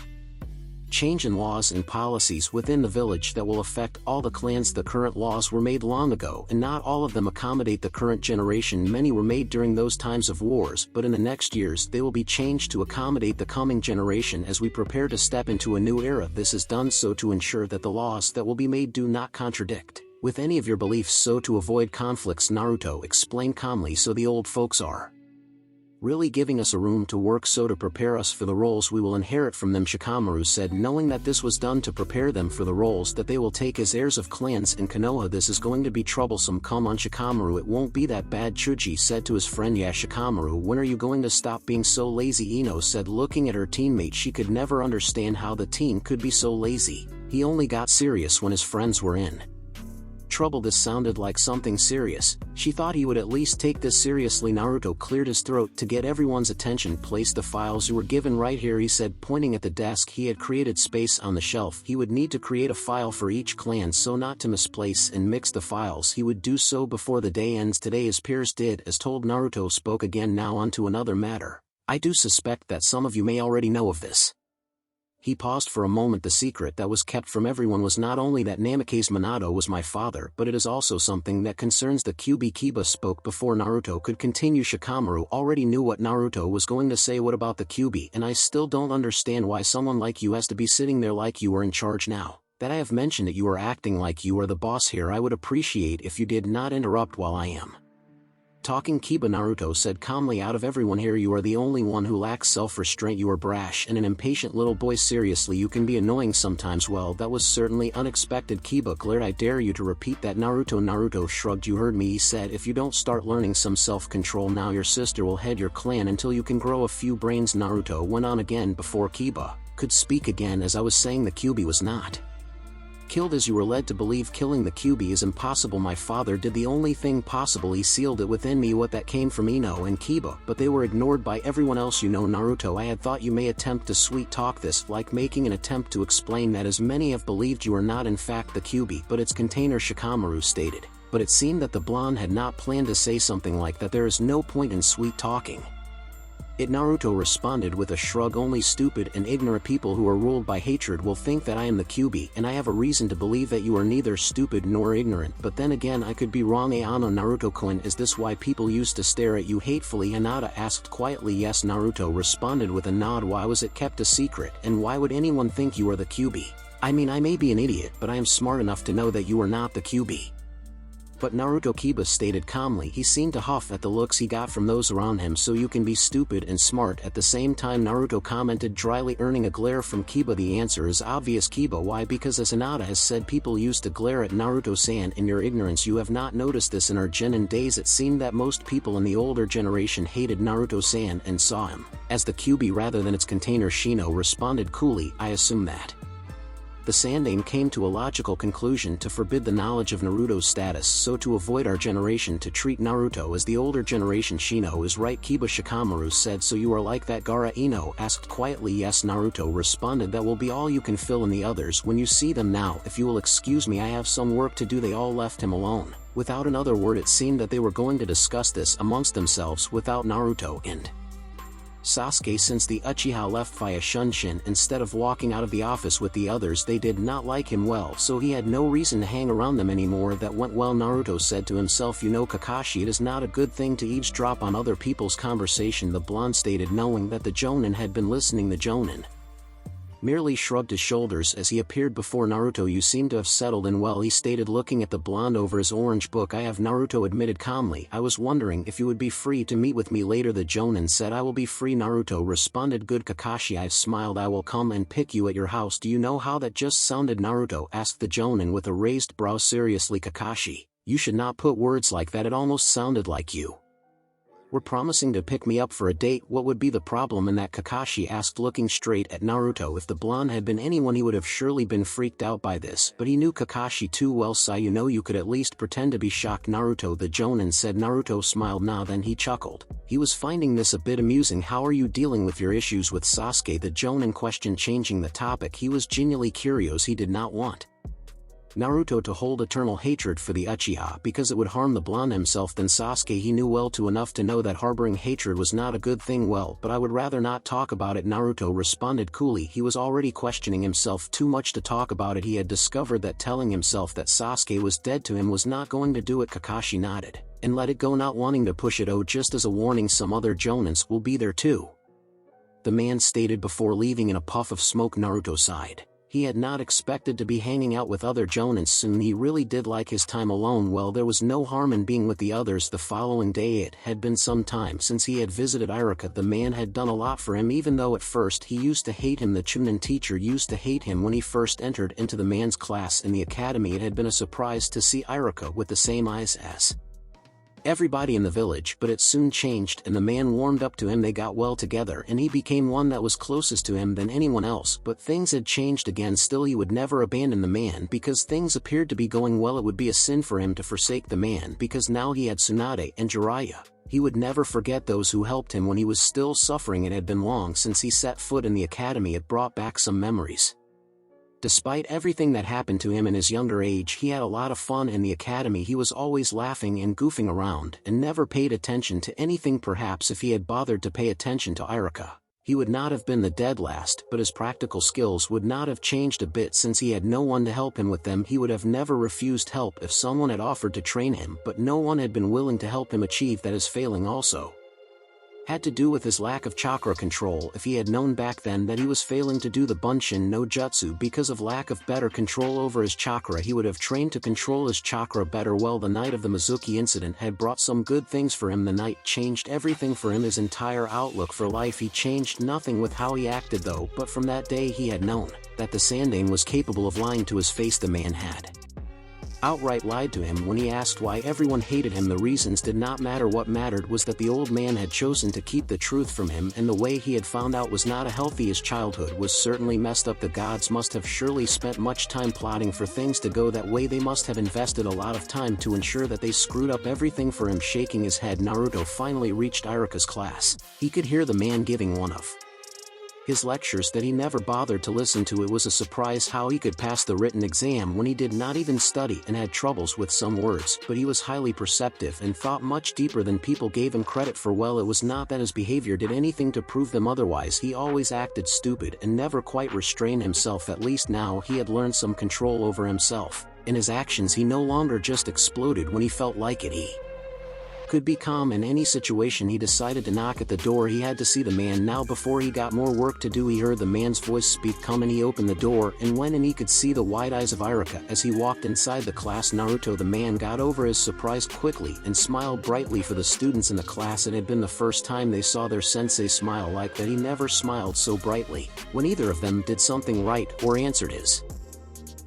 change in laws and policies within the village that will affect all the clans. The current laws were made long ago and not all of them accommodate the current generation. Many were made during those times of wars, but in the next years they will be changed to accommodate the coming generation as we prepare to step into a new era. This is done so to ensure that the laws that will be made do not contradict with any of your beliefs, so to avoid conflicts, Naruto explained calmly. So the old folks are really giving us a room to work, so to prepare us for the roles we will inherit from them, Shikamaru said, knowing that this was done to prepare them for the roles that they will take as heirs of clans in Konoha. This is going to be troublesome. Come on, Shikamaru, it won't be that bad, Chuji said to his friend. Yeah, Shikamaru, when are you going to stop being so lazy? Ino said, looking at her teammate. She could never understand how the team could be so lazy. He only got serious when his friends were in trouble. This sounded like something serious. She thought he would at least take this seriously. Naruto cleared his throat to get everyone's attention. Place the files you were given right here, he said, pointing at the desk. He had created space on the shelf. He would need to create a file for each clan so not to misplace and mix the files. He would do so before the day ends today. His peers did as told. Naruto spoke again. Now on to another matter. I do suspect that some of you may already know of this. He paused for a moment. The secret that was kept from everyone was not only that Namikaze Minato was my father, but it is also something that concerns the Kyuubi. Kiba spoke before Naruto could continue. Shikamaru already knew what Naruto was going to say. What about the Kyuubi? And I still don't understand why someone like you has to be sitting there like you are in charge now that I have mentioned that you are acting like you are the boss here. I would appreciate if you did not interrupt while I am talking. Kiba, Naruto said calmly, out of everyone here you are the only one who lacks self-restraint. You are brash and an impatient little boy. Seriously, you can be annoying sometimes. Well, that was certainly unexpected. Kiba glared. I dare you to repeat that, Naruto. Naruto shrugged. You heard me, he said. If you don't start learning some self-control now, your sister will head your clan until you can grow a few brains. Naruto went on again before Kiba could speak again. As I was saying, the Kyuubi was not killed as you were led to believe. Killing the Kyuubi is impossible. My father did the only thing possible. He sealed it within me. What that came from Ino and Kiba, but they were ignored by everyone else. You know, Naruto, I had thought you may attempt to sweet talk this, like making an attempt to explain that as many have believed you are not in fact the Kyuubi, but its container, Shikamaru stated. But it seemed that the blonde had not planned to say something like that. There is no point in sweet talking. Naruto responded with a shrug. Only stupid and ignorant people who are ruled by hatred will think that I am the Kyuubi, and I have a reason to believe that you are neither stupid nor ignorant, but then again I could be wrong. Ano Naruto-kun, is this why people used to stare at you hatefully? Hinata asked quietly. Yes, Naruto responded with a nod. Why was it kept a secret, and why would anyone think you are the Kyuubi? I mean, I may be an idiot, but I am smart enough to know that you are not the Kyuubi. But Naruto, Kiba stated calmly. He seemed to huff at the looks he got from those around him. So you can be stupid and smart at the same time, Naruto commented dryly, earning a glare from Kiba. The answer is obvious, Kiba. Why? Because as Hinata has said, people used to glare at Naruto-san in your ignorance. You have not noticed this in our genin days. It seemed that most people in the older generation hated Naruto-san and saw him as the Kyuubi rather than its container. Shino responded coolly. I assume that the Sandaime came to a logical conclusion to forbid the knowledge of Naruto's status, so to avoid our generation to treat Naruto as the older generation. Shino is right, Kiba. Shikamaru said. So you are like that? Gaara Ino asked quietly. Yes, Naruto responded. That will be all. You can fill in the others when you see them. Now, if you will excuse me, I have some work to do. They all left him alone. Without another word, it seemed that they were going to discuss this amongst themselves without Naruto and Sasuke. Since the Uchiha left via Shunshin instead of walking out of the office with the others, they did not like him well, so he had no reason to hang around them anymore. That went well, Naruto said to himself. You know, Kakashi, it is not a good thing to eavesdrop on other people's conversation, the blonde stated, knowing that the Jonin had been listening. The Jonin merely shrugged his shoulders as he appeared before Naruto. You seem to have settled in well, he stated, looking at the blonde over his orange book. I have, Naruto admitted calmly. I was wondering if you would be free to meet with me later. The Jonin said. I will be free, Naruto responded. Good, Kakashi. I smiled. I will come and pick you at your house. Do you know how that just sounded? Naruto asked the Jonin with a raised brow. Seriously, Kakashi, you should not put words like that. It almost sounded like you were promising to pick me up for a date. What would be the problem in that? Kakashi asked, looking straight at Naruto. If the blonde had been anyone, he would have surely been freaked out by this, but he knew Kakashi too well. Sai, you know, you could at least pretend to be shocked, Naruto, the Jonin said. Naruto smiled. Now then, he chuckled. He was finding this a bit amusing. How are you dealing with your issues with Sasuke? The Jonin questioned, changing the topic. He was genuinely curious. He did not want Naruto to hold eternal hatred for the Uchiha because it would harm the blonde himself. Then Sasuke he knew well too enough to know that harboring hatred was not a good thing. Well, but I would rather not talk about it, Naruto responded coolly. He was already questioning himself too much to talk about it. He had discovered that telling himself that Sasuke was dead to him was not going to do it. Kakashi nodded and let it go, not wanting to push it. Oh, just as a warning, some other Jonins will be there too, the man stated before leaving in a puff of smoke. Naruto sighed. He had not expected to be hanging out with other Jonins soon. He really did like his time alone. Well, there was no harm in being with the others. The following day, it had been some time since he had visited Iruka. The man had done a lot for him, even though at first he used to hate him. The Chunin teacher used to hate him when he first entered into the man's class in the academy. It had been a surprise to see Iruka with the same eyes as everybody in the village, but it soon changed and the man warmed up to him. They got well together and he became one that was closest to him than anyone else. But things had changed again. Still, he would never abandon the man because things appeared to be going well. It would be a sin for him to forsake the man because now he had Tsunade and Jiraiya. He would never forget those who helped him when he was still suffering. It had been long since he set foot in the academy. It brought back some memories. Despite everything that happened to him in his younger age, he had a lot of fun in the academy. He was always laughing and goofing around and never paid attention to anything. Perhaps if he had bothered to pay attention to Iruka, he would not have been the dead last, but his practical skills would not have changed a bit since he had no one to help him with them. He would have never refused help if someone had offered to train him, but no one had been willing to help him achieve that. His failing also had to do with his lack of chakra control. If he had known back then that he was failing to do the Bunshin no Jutsu because of lack of better control over his chakra, he would have trained to control his chakra better. Well, the night of the Mizuki incident had brought some good things for him. The night changed everything for him, his entire outlook for life. He changed nothing with how he acted though, but from that day he had known that the Sandaime was capable of lying to his face. The man had outright lied to him when he asked why everyone hated him. The reasons did not matter. What mattered was that the old man had chosen to keep the truth from him, and the way he had found out was not a healthy. His childhood was certainly messed up. The gods must have surely spent much time plotting for things to go that way. They must have invested a lot of time to ensure that they screwed up everything for him. Shaking his head, Naruto finally reached Iruka's class. He could hear the man giving one of His lectures that he never bothered to listen to. It was a surprise how he could pass the written exam when he did not even study and had troubles with some words, but he was highly perceptive and thought much deeper than people gave him credit for. Well, it was not that his behavior did anything to prove them otherwise. He always acted stupid and never quite restrained himself. At least now he had learned some control over himself. In his actions he no longer just exploded when he felt like it. He could be calm in any situation. He decided to knock at the door. He had to see the man now before he got more work to do. He heard the man's voice speak, "Come in." He opened the door and went in. He could see the wide eyes of Iruka as he walked inside the class. Naruto. The man got over his surprise quickly and smiled brightly for the students in the class. It had been the first time they saw their sensei smile like that. He never smiled so brightly when either of them did something right or answered his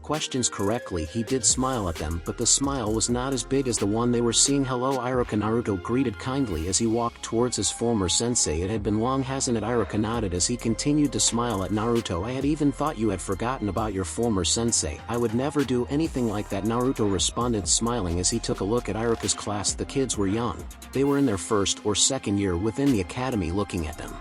questions correctly. He did smile at them, but the smile was not as big as the one they were seeing. "Hello, Iruka." Naruto greeted kindly as he walked towards his former sensei. "It had been long, hasn't it?" Iruka nodded as he continued to smile at Naruto. "I had even thought you had forgotten about your former sensei." "I would never do anything like that," Naruto responded, smiling as he took a look at Iruka's class. The kids were young. They were in their first or second year within the academy. Looking at them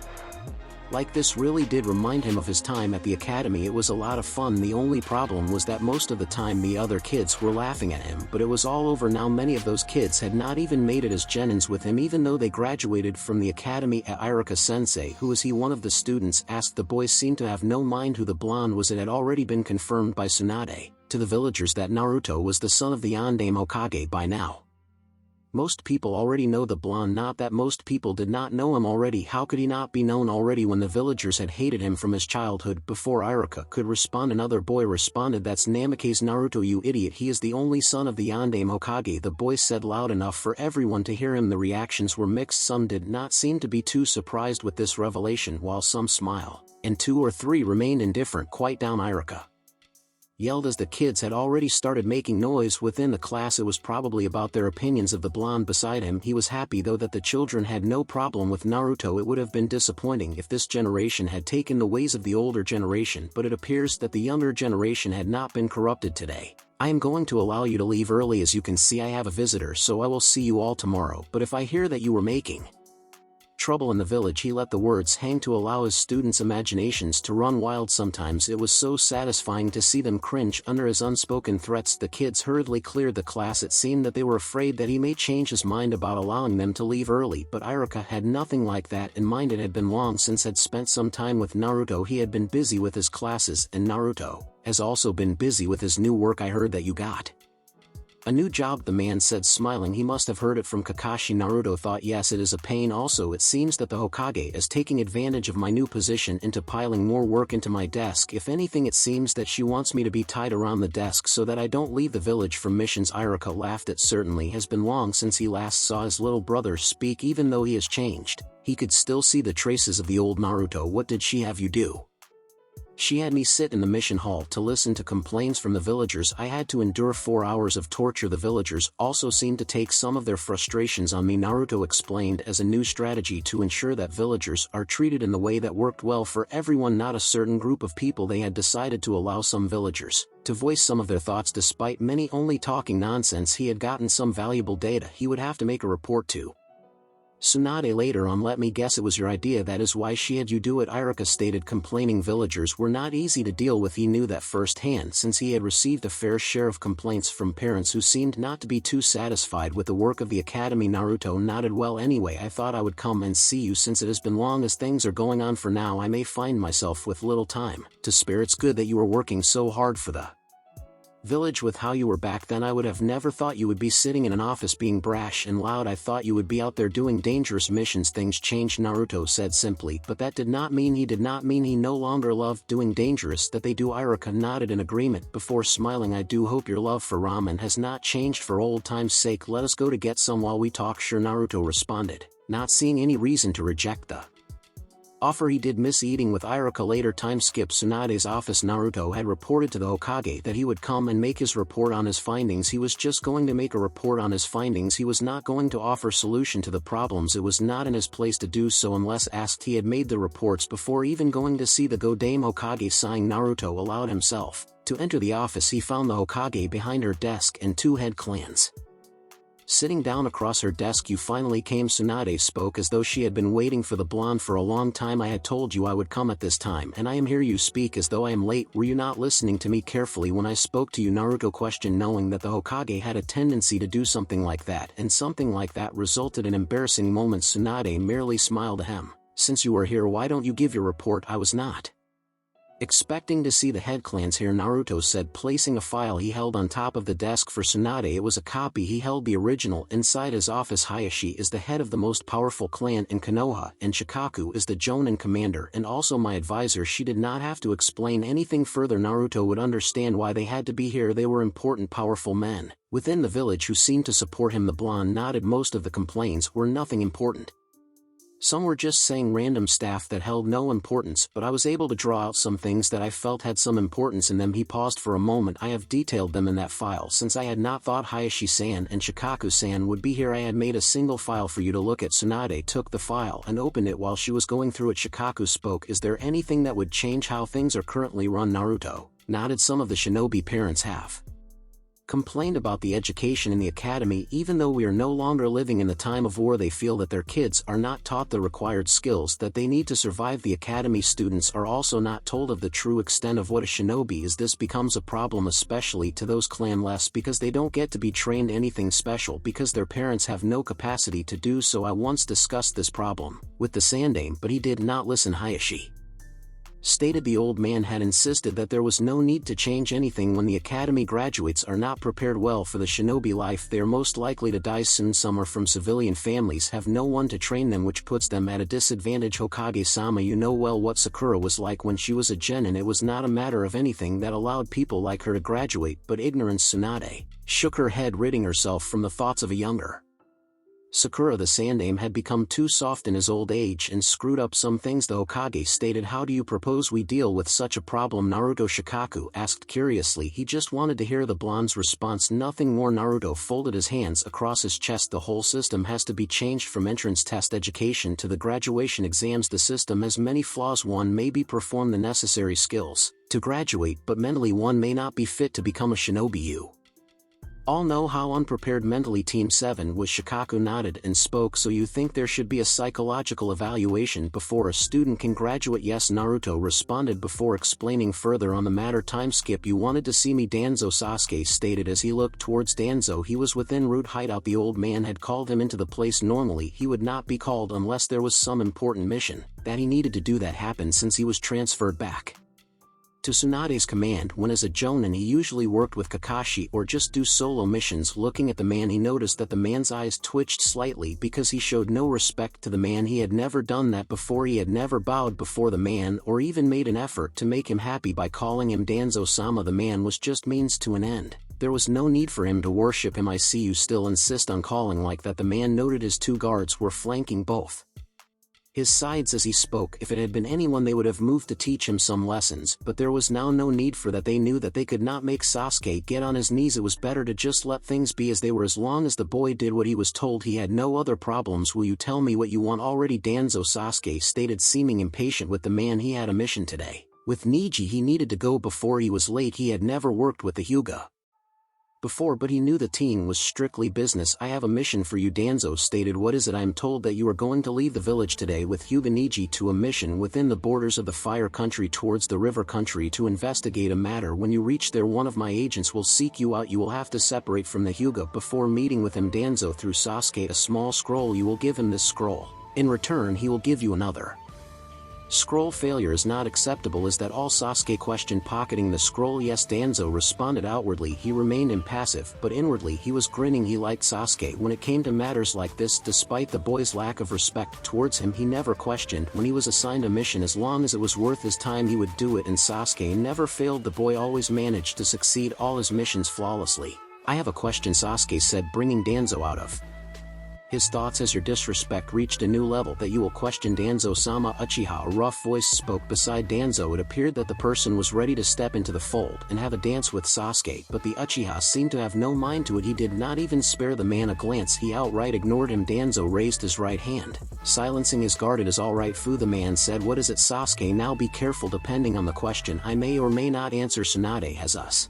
like this really did remind him of his time at the academy. It was a lot of fun. The only problem was that most of the time the other kids were laughing at him, but it was all over now. Many of those kids had not even made it as genins with him, even though they graduated from the academy. "Iruka-sensei, who is he?" one of the students asked. The boys seemed to have no mind who the blonde was. It had already been confirmed by Tsunade to the villagers that Naruto was the son of the Yondaime Hokage by now. Most people already know the blonde. Not that most people did not know him already. How could he not be known already when the villagers had hated him from his childhood? Before Iruka could respond, another boy responded, "That's Namikaze Naruto, you idiot. He is the only son of the Yondaime Hokage," the boy said loud enough for everyone to hear him. The reactions were mixed. Some did not seem to be too surprised with this revelation, while some smiled, and 2 or 3 remained indifferent. "Quiet down, Iruka," yelled as the kids had already started making noise within the class. It was probably about their opinions of the blonde beside him. He was happy though that the children had no problem with Naruto. It would have been disappointing if this generation had taken the ways of the older generation, but it appears that the younger generation had not been corrupted today. "I am going to allow you to leave early. As you can see, I have a visitor, so I will see you all tomorrow. But if I hear that you were making trouble in the village," he let the words hang to allow his students' imaginations to run wild. Sometimes it was so satisfying to see them cringe under his unspoken threats. The kids hurriedly cleared the class. It seemed that they were afraid that he may change his mind about allowing them to leave early, but Iruka had nothing like that in mind. It had been long since had spent some time with Naruto. He had been busy with his classes, and Naruto has also been busy with his new work. "I heard that you got a new job," the man said, smiling. He must have heard it from Kakashi. Naruto thought, "Yes, it is a pain. Also, it seems that the Hokage is taking advantage of my new position into piling more work into my desk. If anything, it seems that she wants me to be tied around the desk so that I don't leave the village for missions." Iruka laughed. It certainly has been long since he last saw his little brother speak. Even though he has changed, he could still see the traces of the old Naruto. "What did she have you do?" "She had me sit in the mission hall to listen to complaints from the villagers. I had to endure 4 hours of torture. The villagers also seemed to take some of their frustrations on me," Naruto explained, as a new strategy to ensure that villagers are treated in the way that worked well for everyone, not a certain group of people. They had decided to allow some villagers to voice some of their thoughts despite many only talking nonsense. He had gotten some valuable data he would have to make a report to Tsunade later on. "Let me guess, it was your idea. That is why she had you do it," Iruka stated. Complaining villagers were not easy to deal with. He knew that firsthand since he had received a fair share of complaints from parents who seemed not to be too satisfied with the work of the academy. Naruto nodded. "Well, anyway, I thought I would come and see you since it has been long. As things are going on for now, I may find myself with little time to spare. It's good that you are working so hard for the village. With how you were back then, I would have never thought you would be sitting in an office being brash and loud. I thought you would be out there doing dangerous missions." "Things changed," Naruto said simply, but that did not mean he no longer loved doing dangerous that they do. Iruka nodded in agreement before smiling. "I do hope your love for ramen has not changed. For old time's sake, let us go to get some while we talk." "Sure," Naruto responded, not seeing any reason to reject the offer. He did miss eating with Iruka later. Time skip. Tsunade's office. Naruto had reported to the Hokage that he would come and make his report on his findings. He was just going to make a report on his findings. He was not going to offer solution to the problems. It was not in his place to do so unless asked. He had made the reports before even going to see the Godaime Hokage. Sighing, Naruto allowed himself to enter the office. He found the Hokage behind her desk and 2 head clans Sitting down across her desk. You finally came. Tsunade spoke as though she had been waiting for the blonde for a long time. I had told you I would come at this time and I am here. You speak as though I am late. Were you not listening to me carefully when I spoke to you? Naruto questioned, knowing that the Hokage had a tendency to do something like that, and something like that resulted in embarrassing moments. Tsunade merely smiled at him. Since you are here, why don't you give your report? I was not expecting to see the head clans here, Naruto said, placing a file he held on top of the desk for Tsunade. It was a copy. He held the original inside his office. Hayashi is the head of the most powerful clan in Konoha, and Shikaku is the Jonin commander and also my advisor. She did not have to explain anything further. Naruto would understand why they had to be here. They were important, powerful men within the village who seemed to support him. The blonde nodded. Most of the complaints were nothing important. Some were just saying random stuff that held no importance, but I was able to draw out some things that I felt had some importance in them. He paused for a moment. I have detailed them in that file. Since I had not thought Hayashi-san and Shikaku-san would be here, I had made a single file for you to look at. Tsunade took the file and opened it. While she was going through it, Shikaku spoke. Is there anything that would change how things are currently run? Naruto nodded. Some of the shinobi parents have complained about the education in the academy. Even though we are no longer living in the time of war, they feel that their kids are not taught the required skills that they need to survive. The academy students are also not told of the true extent of what a shinobi is. This becomes a problem, especially to those clanless, because they don't get to be trained anything special because their parents have no capacity to do so. I once discussed this problem with the Sandaime, but he did not listen. Hayashi stated the old man had insisted that there was no need to change anything. When the academy graduates are not prepared well for the shinobi life, they are most likely to die soon. Some are from civilian families, have no one to train them, which puts them at a disadvantage. Hokage-sama, you know well what Sakura was like when she was a genin. It was not a matter of anything that allowed people like her to graduate, but ignorance. Tsunade shook her head, ridding herself from the thoughts of a younger Sakura. The Sandaime had become too soft in his old age and screwed up some things. The Hokage stated, how do you propose we deal with such a problem? Naruto Shikaku asked curiously. He just wanted to hear the blonde's response, nothing more. Naruto folded his hands across his chest. The whole system has to be changed, from entrance test education to the graduation exams. The system has many flaws. One may be perform the necessary skills to graduate, but mentally one may not be fit to become a shinobi. You all know how unprepared mentally Team 7 was. Shikaku nodded and spoke. So you think there should be a psychological evaluation before a student can graduate? Yes, Naruto responded before explaining further on the matter. Time skip. You wanted to see me? Danzo Sasuke stated as he looked towards Danzo. He was within root hideout. The old man had called him into the place. Normally he would not be called unless there was some important mission that he needed to do. That happened since he was transferred back to Tsunade's command. When as a Jonin he usually worked with Kakashi or just do solo missions. Looking at the man, he noticed that the man's eyes twitched slightly because he showed no respect to the man. He had never done that before. He had never bowed before the man or even made an effort to make him happy by calling him Danzo-sama. The man was just means to an end. There was no need for him to worship him. I see you still insist on calling like that. The man noted his two guards were flanking both his sides as he spoke. If it had been anyone, they would have moved to teach him some lessons, but there was now no need for that. They knew that they could not make Sasuke get on his knees. It was better to just let things be as they were. As long as the boy did what he was told, he had no other problems. Will you tell me what you want already? Danzo Sasuke stated, seeming impatient with the man. He had a mission today with Niji. He needed to go before he was late. He had never worked with the Hyuga before, but he knew the team was strictly business. I have a mission for you, Danzo stated. What is it? I am told that you are going to leave the village today with Hyuga Niji to a mission within the borders of the Fire Country towards the River Country to investigate a matter. When you reach there, one of my agents will seek you out. You will have to separate from the Hyuga before meeting with him. Danzo threw Sasuke a small scroll. You will give him this scroll. In return, he will give you another scroll. Failure is not acceptable. Is that all? Sasuke questioned, pocketing the scroll. Yes, Danzo responded. Outwardly he remained impassive, but inwardly he was grinning. He liked Sasuke. When it came to matters like this, despite the boy's lack of respect towards him, he never questioned. When he was assigned a mission, as long as it was worth his time, he would do it, and Sasuke never failed. The boy always managed to succeed all his missions flawlessly. I have a question, Sasuke said, bringing Danzo out of his thoughts. As your disrespect reached a new level, that you will question Danzo-sama? Uchiha, a rough voice, spoke beside Danzo. It appeared that the person was ready to step into the fold and have a dance with Sasuke, but the Uchiha seemed to have no mind to it. He did not even spare the man a glance. He outright ignored him. Danzo raised his right hand, silencing his guard. It is all right, Fu, the man said. What is it, Sasuke? Now be careful. Depending on the question, I may or may not answer. Tsunade has us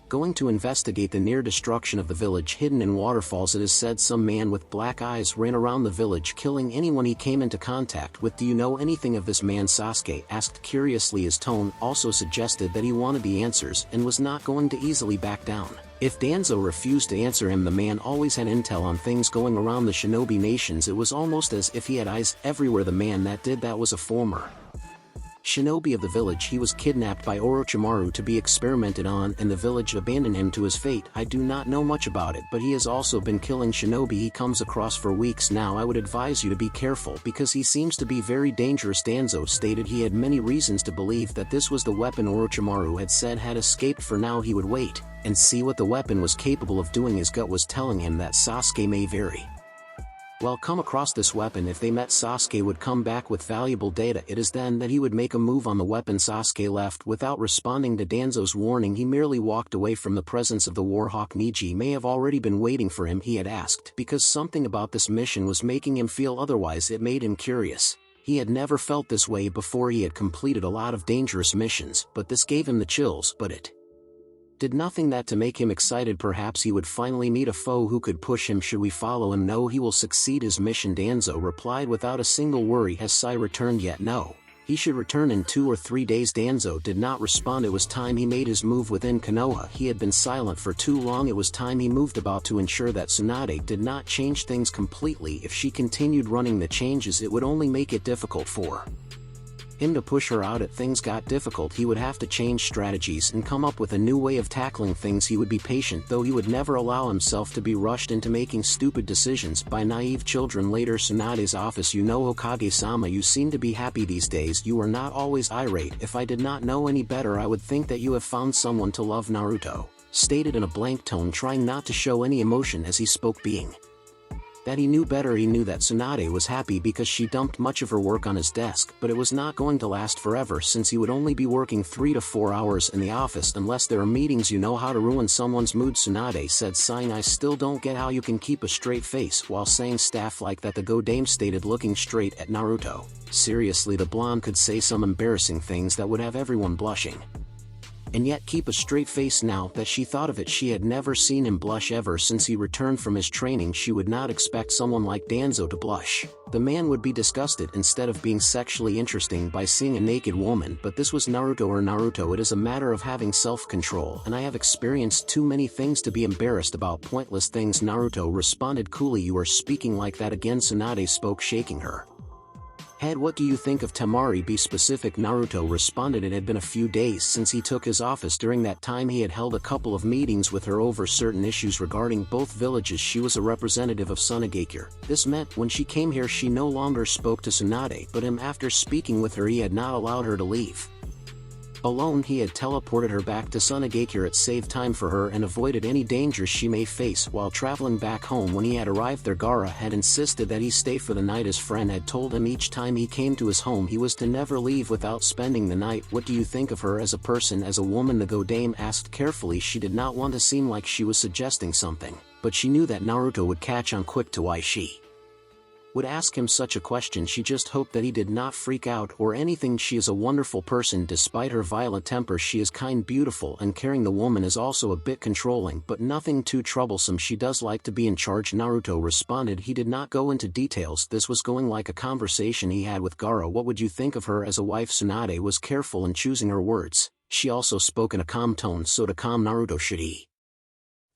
Going to investigate the near destruction of the village hidden in waterfalls. It is said some man with black eyes ran around the village killing anyone he came into contact with. Do you know anything of this man? Sasuke asked curiously. His tone also suggested that he wanted the answers and was not going to easily back down. If Danzo refused to answer him, the man always had intel on things going around the shinobi nations. It was almost as if he had eyes everywhere. The man that did that was a former shinobi of the village. He was kidnapped by Orochimaru to be experimented on, and the village abandoned him to his fate. I do not know much about it, but he has also been killing shinobi he comes across for weeks now. I would advise you to be careful because he seems to be very dangerous. Danzo stated he had many reasons to believe that this was the weapon Orochimaru had said had escaped. For now he would wait and see what the weapon was capable of doing. His gut was telling him that Sasuke may very well come across this weapon. If they met, Sasuke would come back with valuable data. It is then that he would make a move on the weapon. Sasuke left without responding to Danzo's warning. He merely walked away from the presence of the Warhawk. Niji may have already been waiting for him, he had asked, because something about this mission was making him feel otherwise. It made him curious. He had never felt this way before. He had completed a lot of dangerous missions, but this gave him the chills. But it did nothing that to make him excited. Perhaps he would finally meet a foe who could push him. Should we follow him? No, he will succeed his mission, Danzo replied without a single worry. Has Sai returned yet? No. He should return in 2 or 3 days. Danzo did not respond. It was time he made his move within Konoha. He had been silent for too long. It was time he moved about to ensure that Tsunade did not change things completely. If she continued running the changes, it would only make it difficult for him to push her out. If things got difficult, he would have to change strategies and come up with a new way of tackling things. He would be patient, though he would never allow himself to be rushed into making stupid decisions by naive children. Later, Tsunade's office. You know, Hokage-sama, you seem to be happy these days. You are not always irate. If I did not know any better, I would think that you have found someone to love. Naruto stated in a blank tone, trying not to show any emotion as he spoke, being that he knew better. He knew that Tsunade was happy because she dumped much of her work on his desk, but it was not going to last forever since he would only be working 3 to 4 hours in the office unless there are meetings. You know how to ruin someone's mood, Tsunade said, sighing. I still don't get how you can keep a straight face while saying stuff like that, the go dame stated, looking straight at Naruto. Seriously, the blonde could say some embarrassing things that would have everyone blushing, and yet keep a straight face. Now that she thought of it, she had never seen him blush ever since he returned from his training. She would not expect someone like Danzo to blush. The man would be disgusted instead of being sexually interesting by seeing a naked woman, but this was Naruto. It is a matter of having self-control, and I have experienced too many things to be embarrassed about pointless things. Naruto responded coolly. You are speaking like that again, Tsunade spoke, shaking her head. What do you think of Temari? Be specific, Naruto responded. It had been a few days since he took his office. During that time he had held a couple of meetings with her over certain issues regarding both villages. She was a representative of Sunagakure. This meant when she came here she no longer spoke to Tsunade, but him. After speaking with her, he had not allowed her to leave alone. He had teleported her back to Sunagakure. It saved time for her and avoided any dangers she may face while traveling back home. When he had arrived there, Gaara had insisted that he stay for the night. His friend had told him each time he came to his home he was to never leave without spending the night. What do you think of her as a person, as a woman? The go dame asked carefully. She did not want to seem like she was suggesting something, but she knew that Naruto would catch on quick to why she would ask him such a question. She just hoped that he did not freak out or anything. She is a wonderful person despite her violent temper. She is kind, beautiful and caring. The woman is also a bit controlling, but nothing too troublesome. She does like to be in charge, Naruto responded. He did not go into details. This was going like a conversation he had with Gaara. What would you think of her as a wife? Tsunade was careful in choosing her words. She also spoke in a calm tone. So to calm Naruto, should he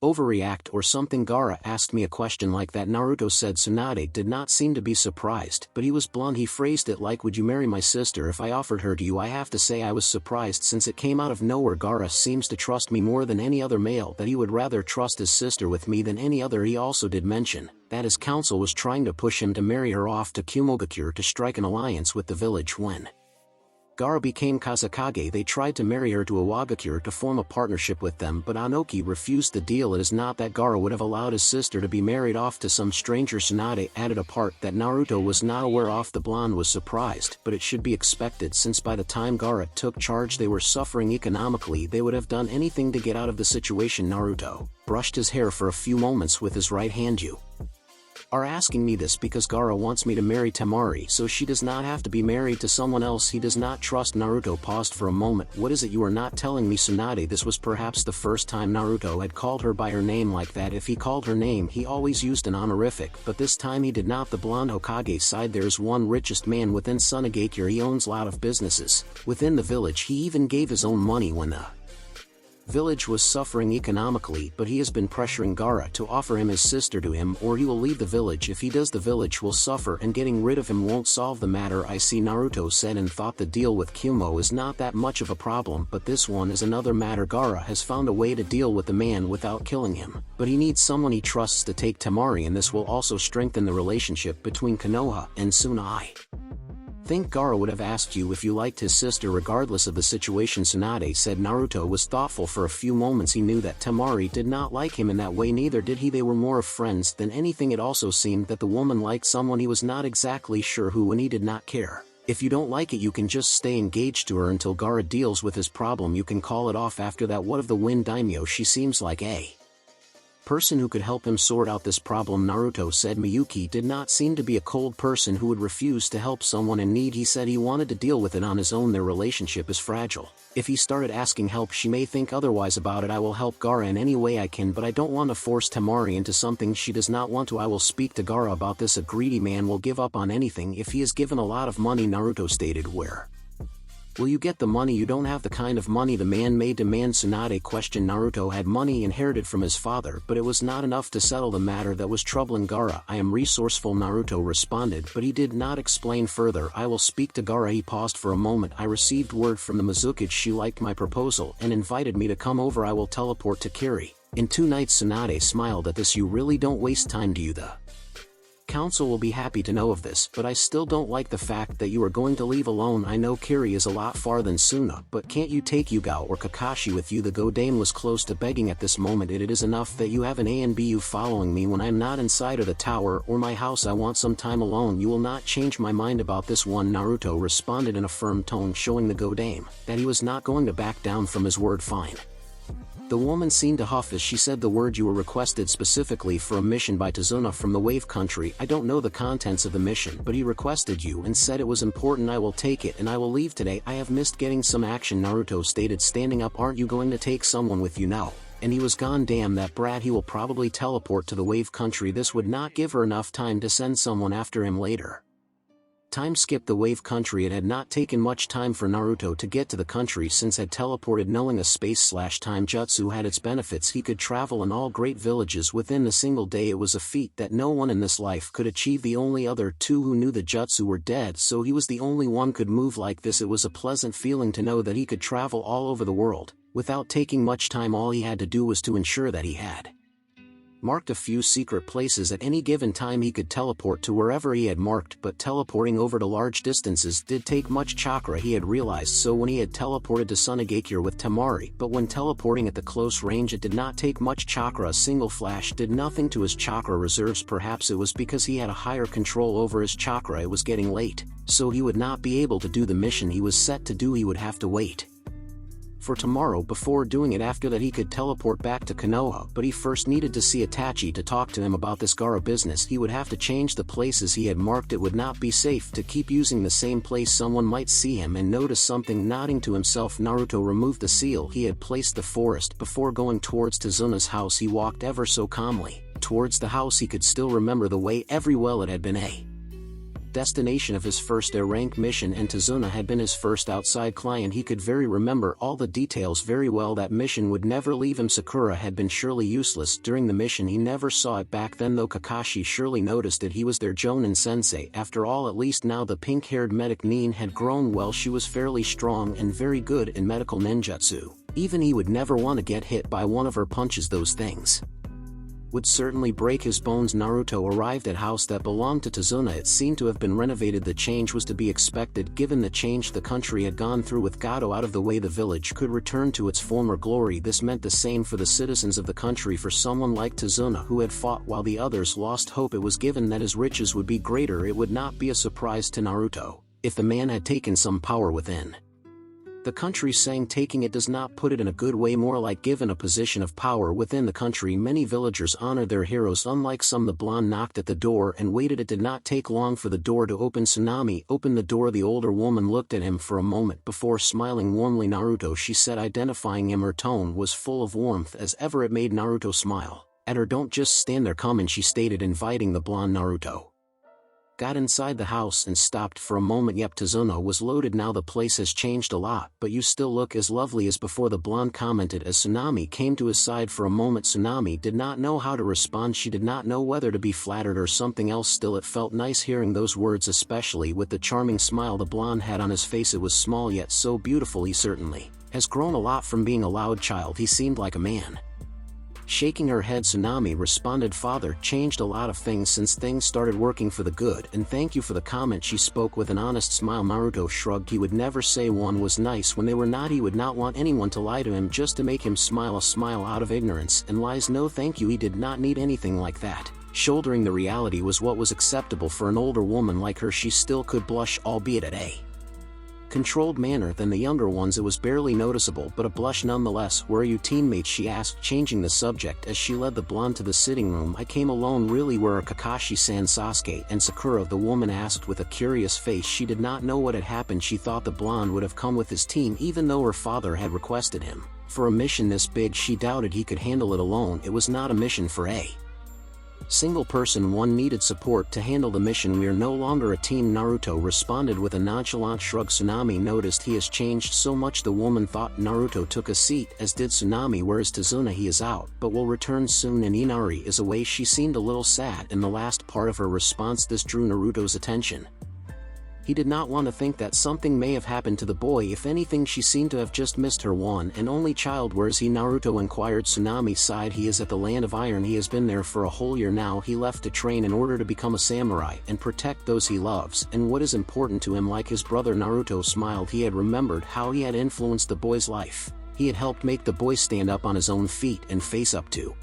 overreact or something? Gaara asked me a question like that, Naruto said. Tsunade did not seem to be surprised, but he was blunt. He phrased it like, would you marry my sister if I offered her to you? I have to say I was surprised since it came out of nowhere. Gaara seems to trust me more than any other male, that he would rather trust his sister with me than any other. He also did mention that his council was trying to push him to marry her off to Kumogakure to strike an alliance with the village. When Gaara became Kazekage, they tried to marry her to Iwagakure to form a partnership with them, but Anoki refused the deal. It is not that Gaara would have allowed his sister to be married off to some stranger. Tsunade added a part that Naruto was not aware of. The blonde was surprised, but it should be expected since by the time Gaara took charge they were suffering economically. They would have done anything to get out of the situation. Naruto brushed his hair for a few moments with his right hand. You are asking me this because Gaara wants me to marry Temari so she does not have to be married to someone else he does not trust. Naruto paused for a moment. What is it you are not telling me, Tsunade? This was perhaps the first time Naruto had called her by her name like that. If he called her name he always used an honorific, but this time he did not. The blonde Hokage sighed. There's one richest man within Sunagakure. He owns a lot of businesses within the village. He even gave his own money when the village was suffering economically, but he has been pressuring Gaara to offer him his sister to him or he will leave the village. If he does, the village will suffer and getting rid of him won't solve the matter. I see, Naruto said, and thought the deal with Kumo is not that much of a problem, but this one is another matter. Gaara has found a way to deal with the man without killing him, but he needs someone he trusts to take Temari, and this will also strengthen the relationship between Konoha and Suna. I think Gaara would have asked you if you liked his sister regardless of the situation, Tsunade said. Naruto was thoughtful for a few moments. He knew that Temari did not like him in that way, neither did he. They were more of friends than anything. It also seemed that the woman liked someone he was not exactly sure who, and he did not care. If you don't like it you can just stay engaged to her until Gaara deals with his problem. You can call it off after that. What of the Wind Daimyo? She seems like a person who could help him sort out this problem, Naruto said. Miyuki did not seem to be a cold person who would refuse to help someone in need. He said he wanted to deal with it on his own. Their relationship is fragile. If he started asking help she may think otherwise about it. I will help Gaara in any way I can, but I don't want to force Temari into something she does not want to. I will speak to Gaara about this. A greedy man will give up on anything if he is given a lot of money, Naruto stated. Where will you get the money? You don't have the kind of money the man may demand, Tsunade questioned. Naruto had money inherited from his father, but it was not enough to settle the matter that was troubling Gaara. I am resourceful, Naruto responded, but he did not explain further. I will speak to Gaara. He paused for a moment. I received word from the Mizukage. She liked my proposal and invited me to come over. I will teleport to Kiri in 2 nights. Tsunade smiled at this. You really don't waste time, do you? The council will be happy to know of this, but I still don't like the fact that you are going to leave alone. I know Kiri is a lot far than Suna, but can't you take Yugao or Kakashi with you? The Godame was close to begging at this moment. It is enough that you have an A and B. You following me when I am not inside of the tower or my house. I want some time alone. You will not change my mind about this one, Naruto responded in a firm tone, showing the Godame that he was not going to back down from his word. Fine. The woman seemed to huff as she said the word. You were requested specifically for a mission by Tazuna from the Wave Country. I don't know the contents of the mission, but he requested you and said it was important. I will take it and I will leave today. I have missed getting some action, Naruto stated, standing up. Aren't you going to take someone with you now? And he was gone. Damn that brat, he will probably teleport to the Wave Country. This would not give her enough time to send someone after him later. Time skip the Wave Country. It had not taken much time for Naruto to get to the country since had teleported. Knowing a space/time jutsu had its benefits, he could travel in all great villages within a single day. It was a feat that no one in this life could achieve. The only other 2 who knew the jutsu were dead, so he was the only one could move like this. It was a pleasant feeling to know that he could travel all over the world without taking much time. All he had to do was to ensure that he had marked a few secret places. At any given time he could teleport to wherever he had marked, but teleporting over to large distances did take much chakra, he had realized so when he had teleported to Sunagakure with Temari, but when teleporting at the close range it did not take much chakra. A single flash did nothing to his chakra reserves. Perhaps it was because he had a higher control over his chakra. It was getting late, so he would not be able to do the mission he was set to do. He would have to wait for tomorrow before doing it. After that he could teleport back to Konoha, but he first needed to see Itachi to talk to him about this Gaara business. He would have to change the places he had marked. It would not be safe to keep using the same place. Someone might see him and notice something. Nodding to himself, Naruto removed the seal he had placed. The forest. Before going towards Tazuna's house he walked ever so calmly towards the house. He could still remember the way every well. It had been a destination of his first air rank mission, and Tazuna had been his first outside client. He could remember all the details very well. That mission would never leave him. Sakura had been surely useless during the mission. He never saw it back then though. Kakashi surely noticed it. He was their Jonin sensei after all. At least now the pink-haired medic Nin had grown well. She was fairly strong and very good in medical ninjutsu. Even he would never want to get hit by one of her punches. Those things would certainly break his bones. Naruto arrived at house that belonged to Tazuna. It seemed to have been renovated. The change was to be expected given the change the country had gone through. With Gato out of the way the village could return to its former glory. This meant the same for the citizens of the country. For someone like Tazuna who had fought while the others lost hope, it was given that his riches would be greater. It would not be a surprise to Naruto if the man had taken some power within The country saying taking it does not put it in a good way, more like given a position of power within the country. Many villagers honor their heroes, unlike some. The blonde knocked at the door and waited. It did not take long for the door to open. Tsunami opened the door. The older woman looked at him for a moment before smiling warmly. Naruto, she said, identifying him. Her tone was full of warmth as ever. It made Naruto smile. At her, don't just stand there, come in, she stated, inviting the blonde. Naruto got inside the house and stopped for a moment. Yep, Tazuna was loaded now. The place has changed a lot, but you still look as lovely as before, the blonde commented as Tsunami came to his side for a moment. Tsunami did not know how to respond. She did not know whether to be flattered or something else. Still, it felt nice hearing those words, especially with the charming smile the blonde had on his face. It was small yet so beautiful. He certainly has grown a lot from being a loud child. He seemed like a man. Shaking her head, Tsunami responded, father changed a lot of things since things started working for the good, and thank you for the comment. She spoke with an honest smile. Naruto shrugged. He would never say one was nice when they were not. He would not want anyone to lie to him just to make him smile, a smile out of ignorance and lies. No thank you, he did not need anything like that. Shouldering the reality was what was acceptable for an older woman like her. She still could blush, albeit at a controlled manner than the younger ones. It was barely noticeable, but a blush nonetheless. Where are you teammates, she asked, changing the subject as she led the blonde to the sitting room. I came alone. Really, where are Kakashi-san, Sasuke, and Sakura? The woman asked with a curious face. She did not know what had happened. She thought the blonde would have come with his team, even though her father had requested him for a mission this big. She doubted he could handle it alone. It was not a mission for a single person. One needed support to handle the mission. We are no longer a team, Naruto responded with a nonchalant shrug. Tsunami noticed he has changed so much, the woman thought. Naruto took a seat, as did Tsunami. Where is Tazuna? He is out, but will return soon, and Inari is away. She seemed a little sad in the last part of her response. This drew Naruto's attention. He did not want to think that something may have happened to the boy. If anything, she seemed to have just missed her one and only child. Where is he? Naruto inquired. Tsunami sighed. He is at the Land of Iron. He has been there for a whole year now. He left to train in order to become a samurai and protect those he loves and what is important to him, like his brother. Naruto smiled. He had remembered how he had influenced the boy's life. He had helped make the boy stand up on his own feet and face up to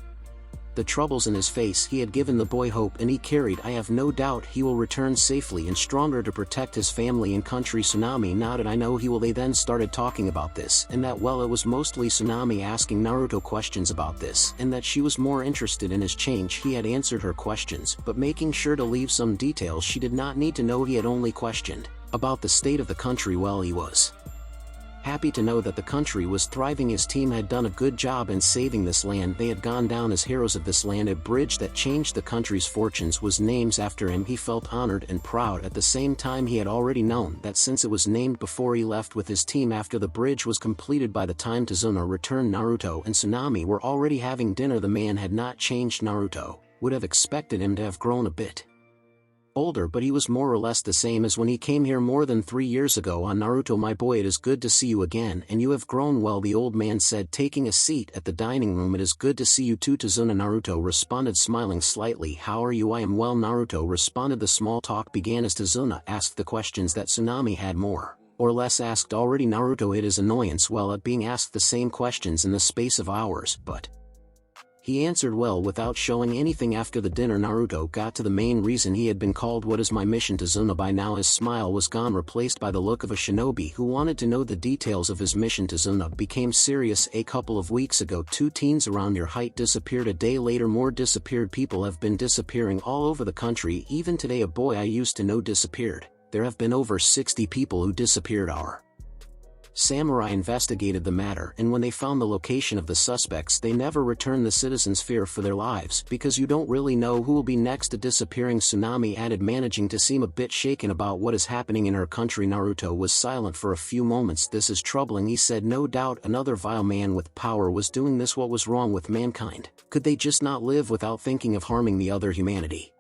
the troubles in his face. He had given the boy hope, and he carried. I have no doubt he will return safely and stronger to protect his family and country. Tsunami nodded. I know he will. They then started talking about this and that. Well, it was mostly Tsunami asking Naruto questions about this and that. She was more interested in his change. He had answered her questions, but making sure to leave some details she did not need to know. He had only questioned about the state of the country. Well, he was happy to know that the country was thriving. His team had done a good job in saving this land. They had gone down as heroes of this land. A bridge that changed the country's fortunes was named after him. He felt honored and proud. At the same time, he had already known that since it was named before he left with his team after the bridge was completed. By the time Tazuna returned, Naruto and Tsunami were already having dinner. The man had not changed. Naruto would have expected him to have grown a bit older, but he was more or less the same as when he came here more than 3 years ago. Naruto, my boy, it is good to see you again, and you have grown well, the old man said, taking a seat at the dining room. It is good to see you too, Tazuna. Naruto responded, smiling slightly. How are you? I am well, Naruto responded. The small talk began as Tazuna asked the questions that Tsunami had more or less asked already. Naruto hid his annoyance well at being asked the same questions in the space of hours, but he answered well without showing anything. After the dinner, Naruto got to the main reason he had been called. What is my mission, Tazuna? By now his smile was gone, replaced by the look of a shinobi who wanted to know the details of his mission. Tazuna became serious. A couple of weeks ago, 2 teens around your height disappeared. A day later, more disappeared. People have been disappearing all over the country. Even today, a boy I used to know disappeared. There have been over 60 people who disappeared. Our samurai investigated the matter, and when they found the location of the suspects, they never returned. The citizens fear for their lives because you don't really know who will be next to disappearing, Tsunami added, managing to seem a bit shaken about what is happening in her country. Naruto was silent for a few moments. This is troubling, he said. No doubt another vile man with power was doing this. What was wrong with mankind? Could they just not live without thinking of harming the other? Humanity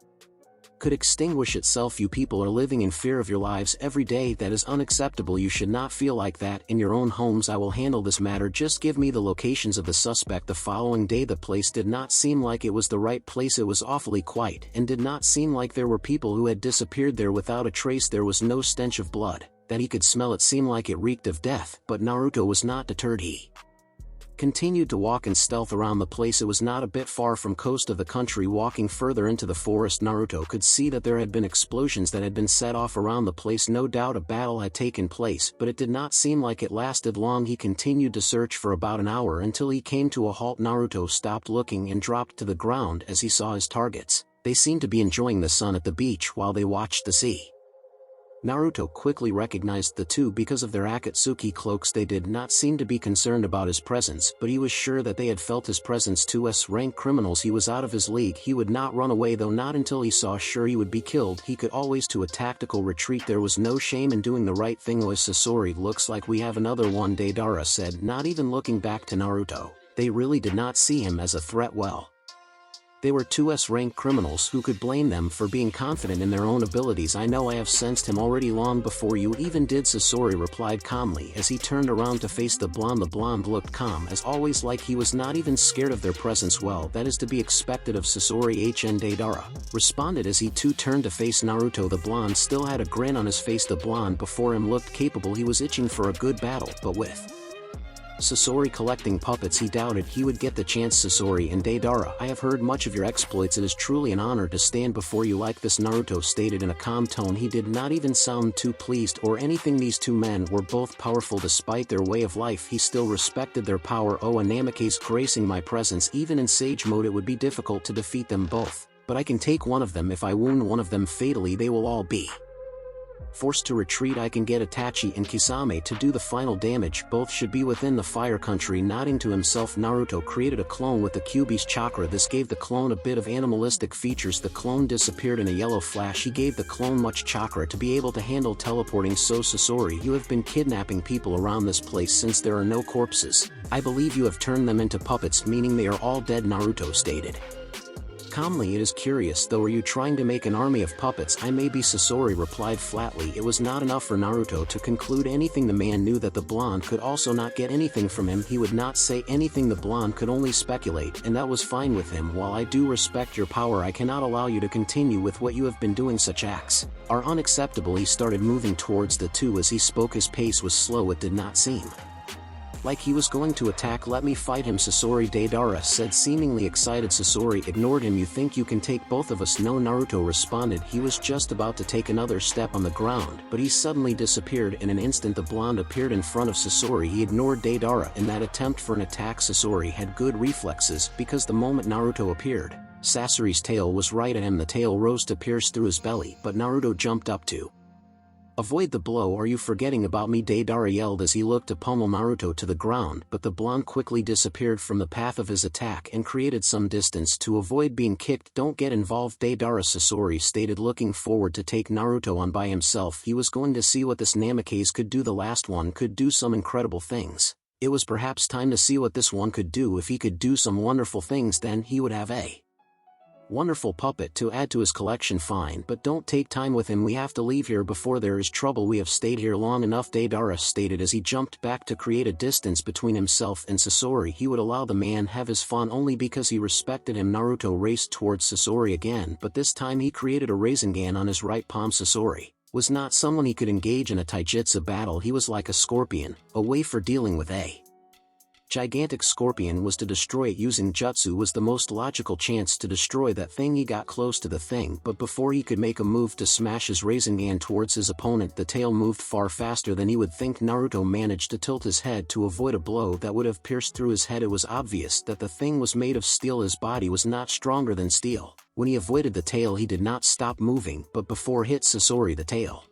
could extinguish itself. You people are living in fear of your lives every day. That is unacceptable. You should not feel like that in your own homes. I will handle this matter. Just give me the locations of the suspect. The following day, the place did not seem like it was the right place. It was awfully quiet and did not seem like there were people who had disappeared there without a trace. There was no stench of blood that he could smell. It seemed like it reeked of death, but Naruto was not deterred. He continued to walk in stealth around the place. It was not a bit far from coast of the country. Walking further into the forest, Naruto could see that there had been explosions that had been set off around the place. No doubt a battle had taken place, but it did not seem like it lasted long. He continued to search for about an hour until he came to a halt. Naruto stopped looking and dropped to the ground as he saw his targets. They seemed to be enjoying the sun at the beach while they watched the sea. Naruto quickly recognized the two because of their Akatsuki cloaks. They did not seem to be concerned about his presence, but he was sure that they had felt his presence. 2S-rank criminals. He was out of his league. He would not run away, though, not until he saw sure he would be killed. He could always do a tactical retreat. There was no shame in doing the right thing. Oh, Sasori, looks like we have another one, Deidara said, not even looking back to Naruto. They really did not see him as a threat. Well, they were 2S-rank criminals. Who could blame them for being confident in their own abilities? I know, I have sensed him already long before you even did, Sasori replied calmly as he turned around to face the blonde. The blonde looked calm as always, like he was not even scared of their presence. Well, that is to be expected of Sasori. Deidara responded as he too turned to face Naruto. The blonde still had a grin on his face. The blonde before him looked capable. He was itching for a good battle, but with Sasori collecting puppets, he doubted he would get the chance. Sasori and Deidara, I have heard much of your exploits. It is truly an honor to stand before you like this, Naruto stated in a calm tone. He did not even sound too pleased or anything. These two men were both powerful. Despite their way of life, he still respected their power. Oh, a Namikaze gracing my presence. Even in Sage mode it would be difficult to defeat them both, but I can take one of them. If I wound one of them fatally, they will all be forced to retreat. I can get Itachi and Kisame to do the final damage. Both should be within the fire country. Nodding to himself, Naruto created a clone with the Kyuubi's chakra. This gave the clone a bit of animalistic features. The clone disappeared in a yellow flash. He gave the clone much chakra to be able to handle teleporting. So Sasori, you have been kidnapping people around this place since there are no corpses. I believe you have turned them into puppets, meaning they are all dead, Naruto stated calmly. It is curious though, are you trying to make an army of puppets? I may be, Sasori replied flatly. It was not enough for Naruto to conclude anything. The man knew that the blonde could also not get anything from him. He would not say anything. The blonde could only speculate, and that was fine with him. While I do respect your power, I cannot allow you to continue with what you have been doing. Such acts are unacceptable. He started moving towards the two. As he spoke, his pace was slow. It did not seem like he was going to attack. Let me fight him, Sasori, Deidara said, seemingly excited. Sasori ignored him. You think you can take both of us? No, Naruto responded. He was just about to take another step on the ground, but he suddenly disappeared. In an instant the blonde appeared in front of Sasori. He ignored Deidara in that attempt for an attack. Sasori had good reflexes because the moment Naruto appeared, Sasori's tail was right at him. The tail rose to pierce through his belly, but Naruto jumped up to avoid the blow. Are you forgetting about me? Deidara yelled as he looked to pummel Naruto to the ground, but the blonde quickly disappeared from the path of his attack and created some distance to avoid being kicked. Don't get involved, Deidara, Sasori stated, looking forward to take Naruto on by himself. He was going to see what this Namikaze could do. The last one could do some incredible things. It was perhaps time to see what this one could do. If he could do some wonderful things, then he would have a wonderful puppet to add to his collection. Fine, but don't take time with him. We have to leave here before there is trouble. We have stayed here long enough, Deidara stated as he jumped back to create a distance between himself and Sasori. He would allow the man have his fun only because he respected him. Naruto raced towards Sasori again, but this time he created a Rasengan on his right palm. Sasori was not someone he could engage in a taijutsu battle. He was like a scorpion, a way for dealing with a gigantic scorpion was to destroy it. Using jutsu was the most logical chance to destroy that thing. He got close to the thing, but before he could make a move to smash his Rasengan towards his opponent, the tail moved far faster than he would think. Naruto managed to tilt his head to avoid a blow that would have pierced through his head. It was obvious that the thing was made of steel. His body was not stronger than steel. When he avoided the tail, he did not stop moving, but before hit Sasori, the tail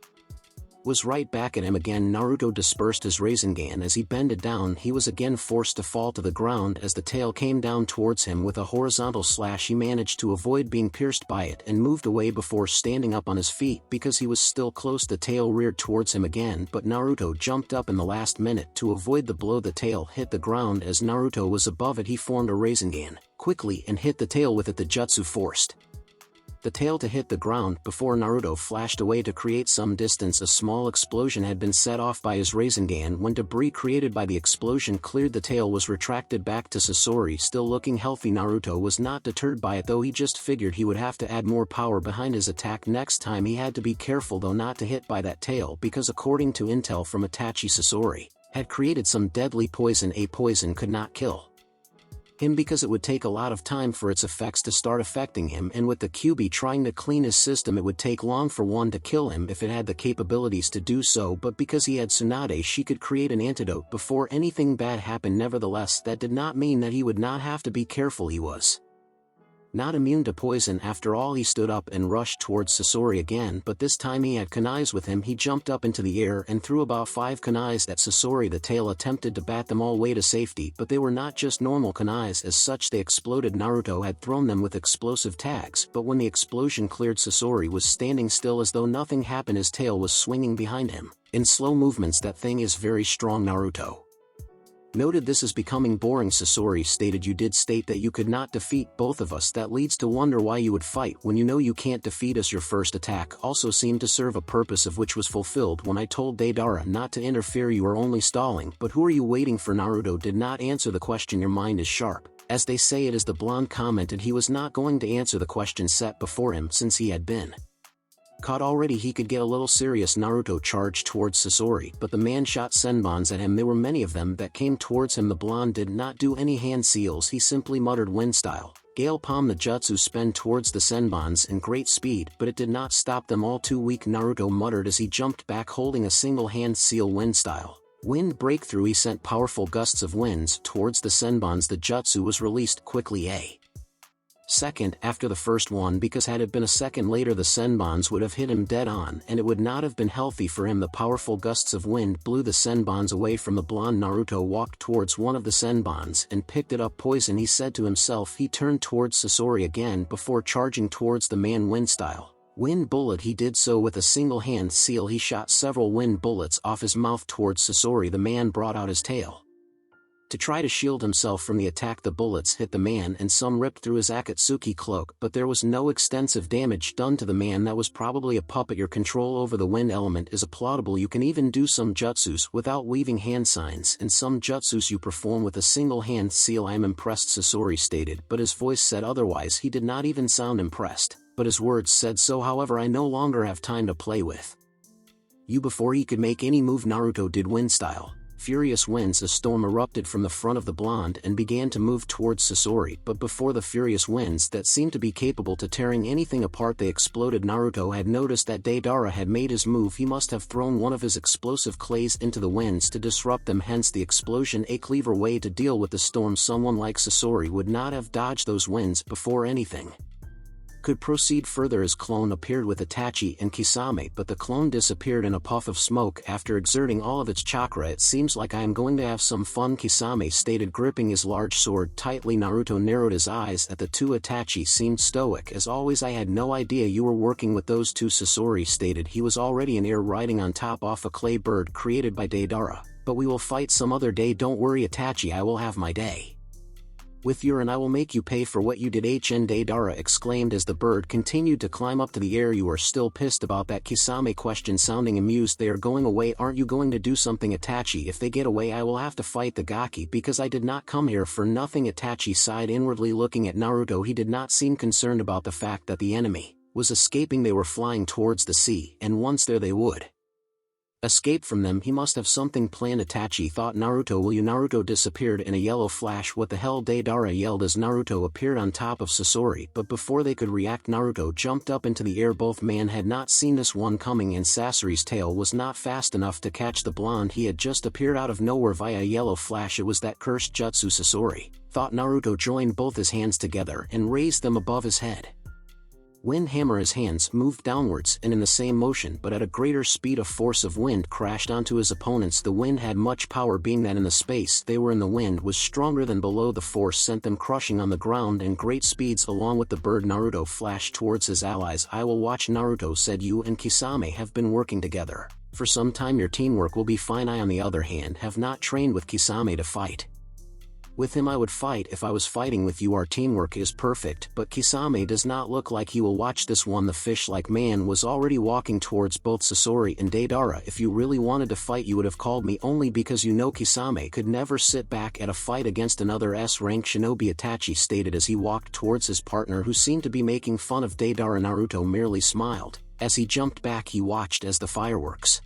was right back at him again. Naruto dispersed his Rasengan as he bended down. He was again forced to fall to the ground as the tail came down towards him with a horizontal slash. He managed to avoid being pierced by it and moved away before standing up on his feet because he was still close. The tail reared towards him again, but Naruto jumped up in the last minute to avoid the blow. The tail hit the ground. As Naruto was above it, he formed a Rasengan quickly and hit the tail with it. The jutsu forced the tail to hit the ground before Naruto flashed away to create some distance. A small explosion had been set off by his Rasengan. When debris created by the explosion cleared, the tail was retracted back to Sasori, still looking healthy. Naruto was not deterred by it though. He just figured he would have to add more power behind his attack. Next time he had to be careful though not to hit by that tail because according to intel from Itachi, Sasori had created some deadly poison. A poison could not kill him because it would take a lot of time for its effects to start affecting him, and with the QB trying to clean his system it would take long for one to kill him if it had the capabilities to do so, but because he had Tsunade she could create an antidote before anything bad happened. Nevertheless, that did not mean that he would not have to be careful. He was not immune to poison. After all, he stood up and rushed towards Sasori again, but this time he had kunais with him. He jumped up into the air and threw about 5 kunais at Sasori. The tail attempted to bat them all way to safety, but they were not just normal kunais. As such, they exploded. Naruto had thrown them with explosive tags, but when the explosion cleared, Sasori was standing still as though nothing happened. His tail was swinging behind him in slow movements. That thing is very strong, Naruto noted. This is becoming boring. Sasori stated, you did state that you could not defeat both of us. That leads to wonder why you would fight when you know you can't defeat us. Your first attack also seemed to serve a purpose, of which was fulfilled when I told Deidara not to interfere. You are only stalling, but who are you waiting for? Naruto did not answer the question. Your mind is sharp, as they say it is, the blonde commented. He was not going to answer the question set before him since he had been caught already. He could get a little serious. Naruto charged towards Sasori, but the man shot senbons at him. There were many of them that came towards him. The blonde did not do any hand seals. He simply muttered, wind style, gale palm. The jutsu sped towards the senbons in great speed, but it did not stop them. All too weak, Naruto muttered as he jumped back holding a single hand seal. Wind style, wind breakthrough. He sent powerful gusts of winds towards the senbons. The jutsu was released quickly a second after the first one, because had it been a second later the senbons would have hit him dead on and it would not have been healthy for him. The powerful gusts of wind blew the senbons away from the blonde. Naruto walked towards one of the senbons and picked it up. Poison, he said to himself. He turned towards Sasori again before charging towards the man. Wind style, wind bullet. He did so with a single hand seal. He shot several wind bullets off his mouth towards Sasori. The man brought out his tail to try to shield himself from the attack. The bullets hit the man and some ripped through his Akatsuki cloak, but there was no extensive damage done to the man. That was probably a puppet. Your control over the wind element is applaudable. You can even do some jutsus without weaving hand signs, and some jutsus you perform with a single hand seal. I am impressed, Sasori stated, but his voice said otherwise. He did not even sound impressed, but his words said so. However, I no longer have time to play with you. Before he could make any move, Naruto did wind style, furious winds. A storm erupted from the front of the blonde and began to move towards Sasori, but before the furious winds that seemed to be capable to tearing anything apart, they exploded. Naruto had noticed that Deidara had made his move. He must have thrown one of his explosive clays into the winds to disrupt them, hence the explosion. A clever way to deal with the storm. Someone like Sasori would not have dodged those winds before anything could proceed further. His clone appeared with Itachi and Kisame, but the clone disappeared in a puff of smoke after exerting all of its chakra. It seems like I am going to have some fun, Kisame stated, gripping his large sword tightly. Naruto narrowed his eyes at the two. Itachi seemed stoic as always. I had no idea you were working with those two, Sasori stated. He was already in air, riding on top off a clay bird created by Deidara. But we will fight some other day, don't worry Itachi, I will have my day with you and I will make you pay for what you did. HN Deidara exclaimed as the bird continued to climb up to the air. You are still pissed about that, Kisame questioned, sounding amused. They are going away, aren't you going to do something? Itachi, if they get away I will have to fight the Gaki because I did not come here for nothing. Itachi sighed inwardly, looking at Naruto. He did not seem concerned about the fact that the enemy was escaping. They were flying towards the sea, and once there they would escape from them. He must have something planned, Itachi thought. Naruto, will you? Naruto disappeared in a yellow flash. What the hell? Deidara yelled as Naruto appeared on top of Sasori, but before they could react Naruto jumped up into the air. Both men had not seen this one coming, and Sasori's tail was not fast enough to catch the blonde. He had just appeared out of nowhere via a yellow flash. It was that cursed jutsu, Sasori thought. Naruto joined both his hands together and raised them above his head. Wind hammer. His hands moved downwards and in the same motion but at a greater speed. A force of wind crashed onto his opponents. The wind had much power, being that in the space they were in the wind was stronger than below. The force sent them crushing on the ground in great speeds along with the bird. Naruto flashed towards his allies. I will watch, Naruto said. You and Kisame have been working together for some time. Your teamwork will be fine. I on the other hand have not trained with Kisame to fight with him. I would fight if I was fighting with you. Our teamwork is perfect, but Kisame does not look like he will watch this one. The fish-like man was already walking towards both Sasori and Deidara. If you really wanted to fight you would have called me, only because you know Kisame could never sit back at a fight against another S-rank shinobi, Itachi stated as he walked towards his partner, who seemed to be making fun of Deidara. Naruto merely smiled. As he jumped back he watched as the fireworks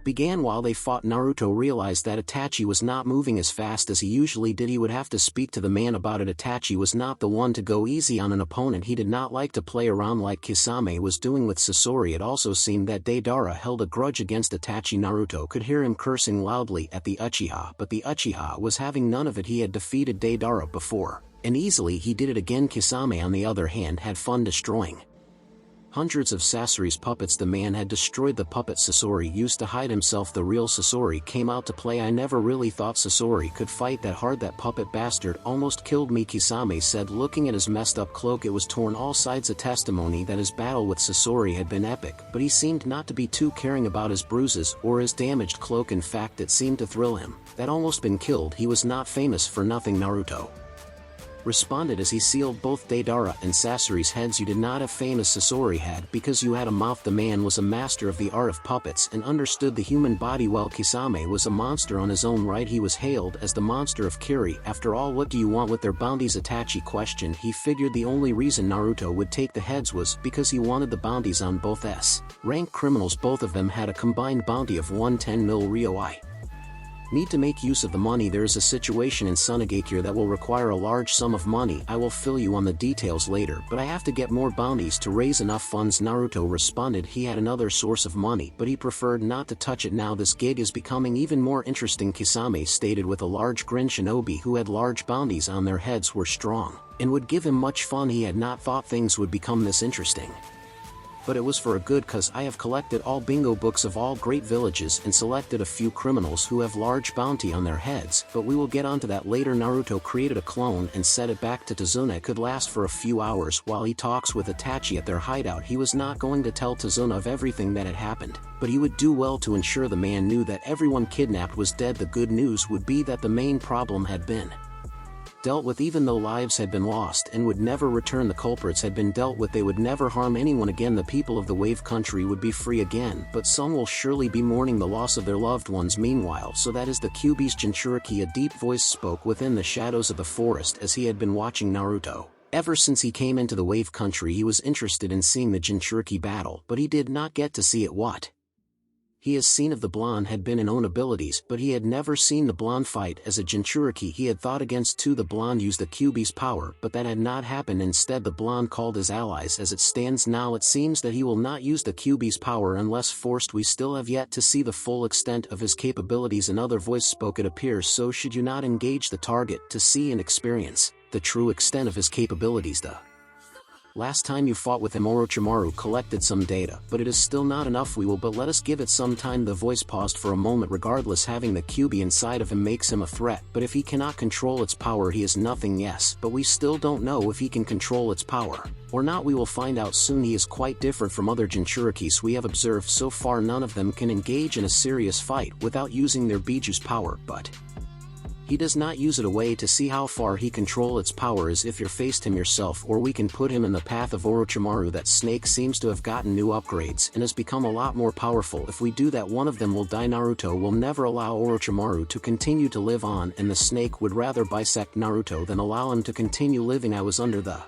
began while they fought. Naruto realized that Itachi was not moving as fast as he usually did. He would have to speak to the man about it. Itachi was not the one to go easy on an opponent. He did not like to play around like Kisame was doing with Sasori. It also seemed that Deidara held a grudge against Itachi. Naruto could hear him cursing loudly at the Uchiha, but the Uchiha was having none of it. He had defeated Deidara before, and easily he did it again. Kisame on the other hand had fun destroying hundreds of Sasori's puppets. The man had destroyed the puppet Sasori used to hide himself. The real Sasori came out to play. I never really thought Sasori could fight that hard. That puppet bastard almost killed me, Kisame said, looking at his messed up cloak. It was torn all sides, a testimony that his battle with Sasori had been epic, but he seemed not to be too caring about his bruises or his damaged cloak. In fact, it seemed to thrill him that almost been killed. He was not famous for nothing, Naruto responded as he sealed both Deidara and Sasori's heads. You did not have fame as Sasori had because you had a mouth. The man was a master of the art of puppets and understood the human body well. Kisame was a monster on his own right. He was hailed as the monster of Kiri. After all, what do you want with their bounties? Itachi questioned. He figured the only reason Naruto would take the heads was because he wanted the bounties on both S-rank criminals. Both of them had a combined bounty of 110 mil Ryo. I need to make use of the money. There is a situation in Sunagakure that will require a large sum of money. I will fill you on the details later, but I have to get more bounties to raise enough funds. Naruto responded he had another source of money, but he preferred not to touch it now. This gig is becoming even more interesting, Kisame stated with a large grin. Shinobi who had large bounties on their heads were strong and would give him much fun. He had not thought things would become this interesting, but it was for a good cause. I have collected all bingo books of all great villages and selected a few criminals who have large bounty on their heads, but we will get onto that later. Naruto created a clone and set it back to Tazuna. It could last for a few hours while he talks with Itachi at their hideout. He was not going to tell Tazuna of everything that had happened, but he would do well to ensure the man knew that everyone kidnapped was dead. The good news would be that the main problem had been dealt with. Even though lives had been lost and would never return, the culprits had been dealt with. They would never harm anyone again. The people of the Wave Country would be free again, but some will surely be mourning the loss of their loved ones. Meanwhile, so that is the Kyuubi's Jinchuriki. A deep voice spoke within the shadows of the forest as he had been watching Naruto. Ever since he came into the Wave Country, he was interested in seeing the Jinchuriki battle, but he did not get to see it. What he has seen of the blonde had been in own abilities, but he had never seen the blonde fight as a Jinchuriki. He had thought against two. The blonde used the Kyuubi's power, but that had not happened. Instead, the blonde called his allies. As it stands now, it seems that he will not use the Kyuubi's power unless forced. We still have yet to see the full extent of his capabilities. Another voice spoke. It appears so. Should you not engage the target to see and experience the true extent of his capabilities? The last time you fought with him, Orochimaru collected some data, but it is still not enough. We will, but let us give it some time. The voice paused for a moment. Regardless, having the Kyuubi inside of him makes him a threat, but if he cannot control its power, he is nothing. Yes, but we still don't know if he can control its power or not. We will find out soon. He is quite different from other Jinchurikis we have observed so far. None of them can engage in a serious fight without using their Biju's power, but he does not use it away to see how far he control its power as if you faced him yourself, or we can put him in the path of Orochimaru. That snake seems to have gotten new upgrades and has become a lot more powerful. If we do that, one of them will die. Naruto will never allow Orochimaru to continue to live on, and the snake would rather bisect Naruto than allow him to continue living. I was under the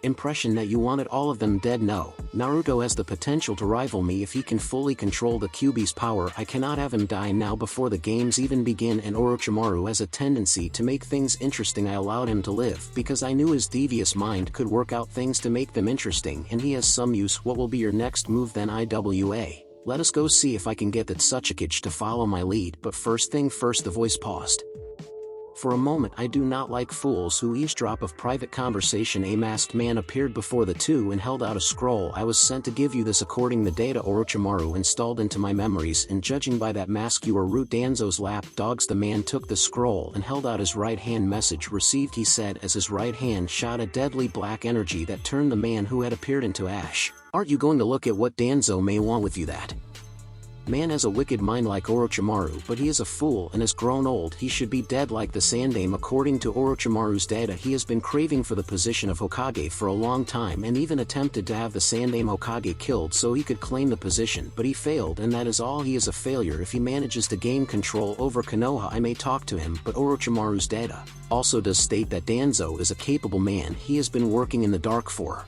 impression that you wanted all of them dead. No, Naruto has the potential to rival me if he can fully control the Kyuubi's power. I cannot have him die now before the games even begin, and Orochimaru has a tendency to make things interesting. I allowed him to live because I knew his devious mind could work out things to make them interesting, and he has some use. What will be your next move then? IWA, let us go see if I can get that Tsuchikage to follow my lead, but first thing first. The voice paused for a moment. I do not like fools who eavesdrop of private conversation. A masked man appeared before the two and held out a scroll. I was sent to give you this according the data Orochimaru installed into my memories, and judging by that mask you are root Danzo's lap dogs. The man took the scroll and held out his right hand. Message received, he said as his right hand shot a deadly black energy that turned the man who had appeared into ash. Aren't you going to look at what Danzo may want with you? That man has a wicked mind like Orochimaru, but he is a fool and has grown old. He should be dead like the Sandaime. According to Orochimaru's data, he has been craving for the position of Hokage for a long time and even attempted to have the Sandaime Hokage killed so he could claim the position, but he failed, and that is all. He is a failure. If he manages to gain control over Konoha, I may talk to him, but Orochimaru's data also does state that Danzo is a capable man. He has been working in the dark for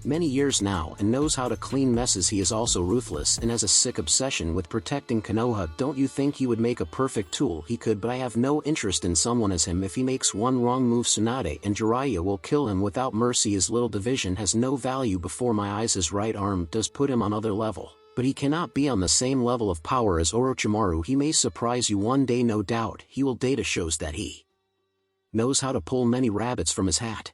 many years now and knows how to clean messes. He is also ruthless and has a sick obsession with protecting Konoha. Don't you think he would make a perfect tool? He could, but I have no interest in someone as him. If he makes one wrong move, Tsunade and Jiraiya will kill him without mercy. His little division has no value before my eyes. His right arm does put him on other level, but he cannot be on the same level of power as Orochimaru. He may surprise you one day, no doubt. He will. Data shows that he knows how to pull many rabbits from his hat.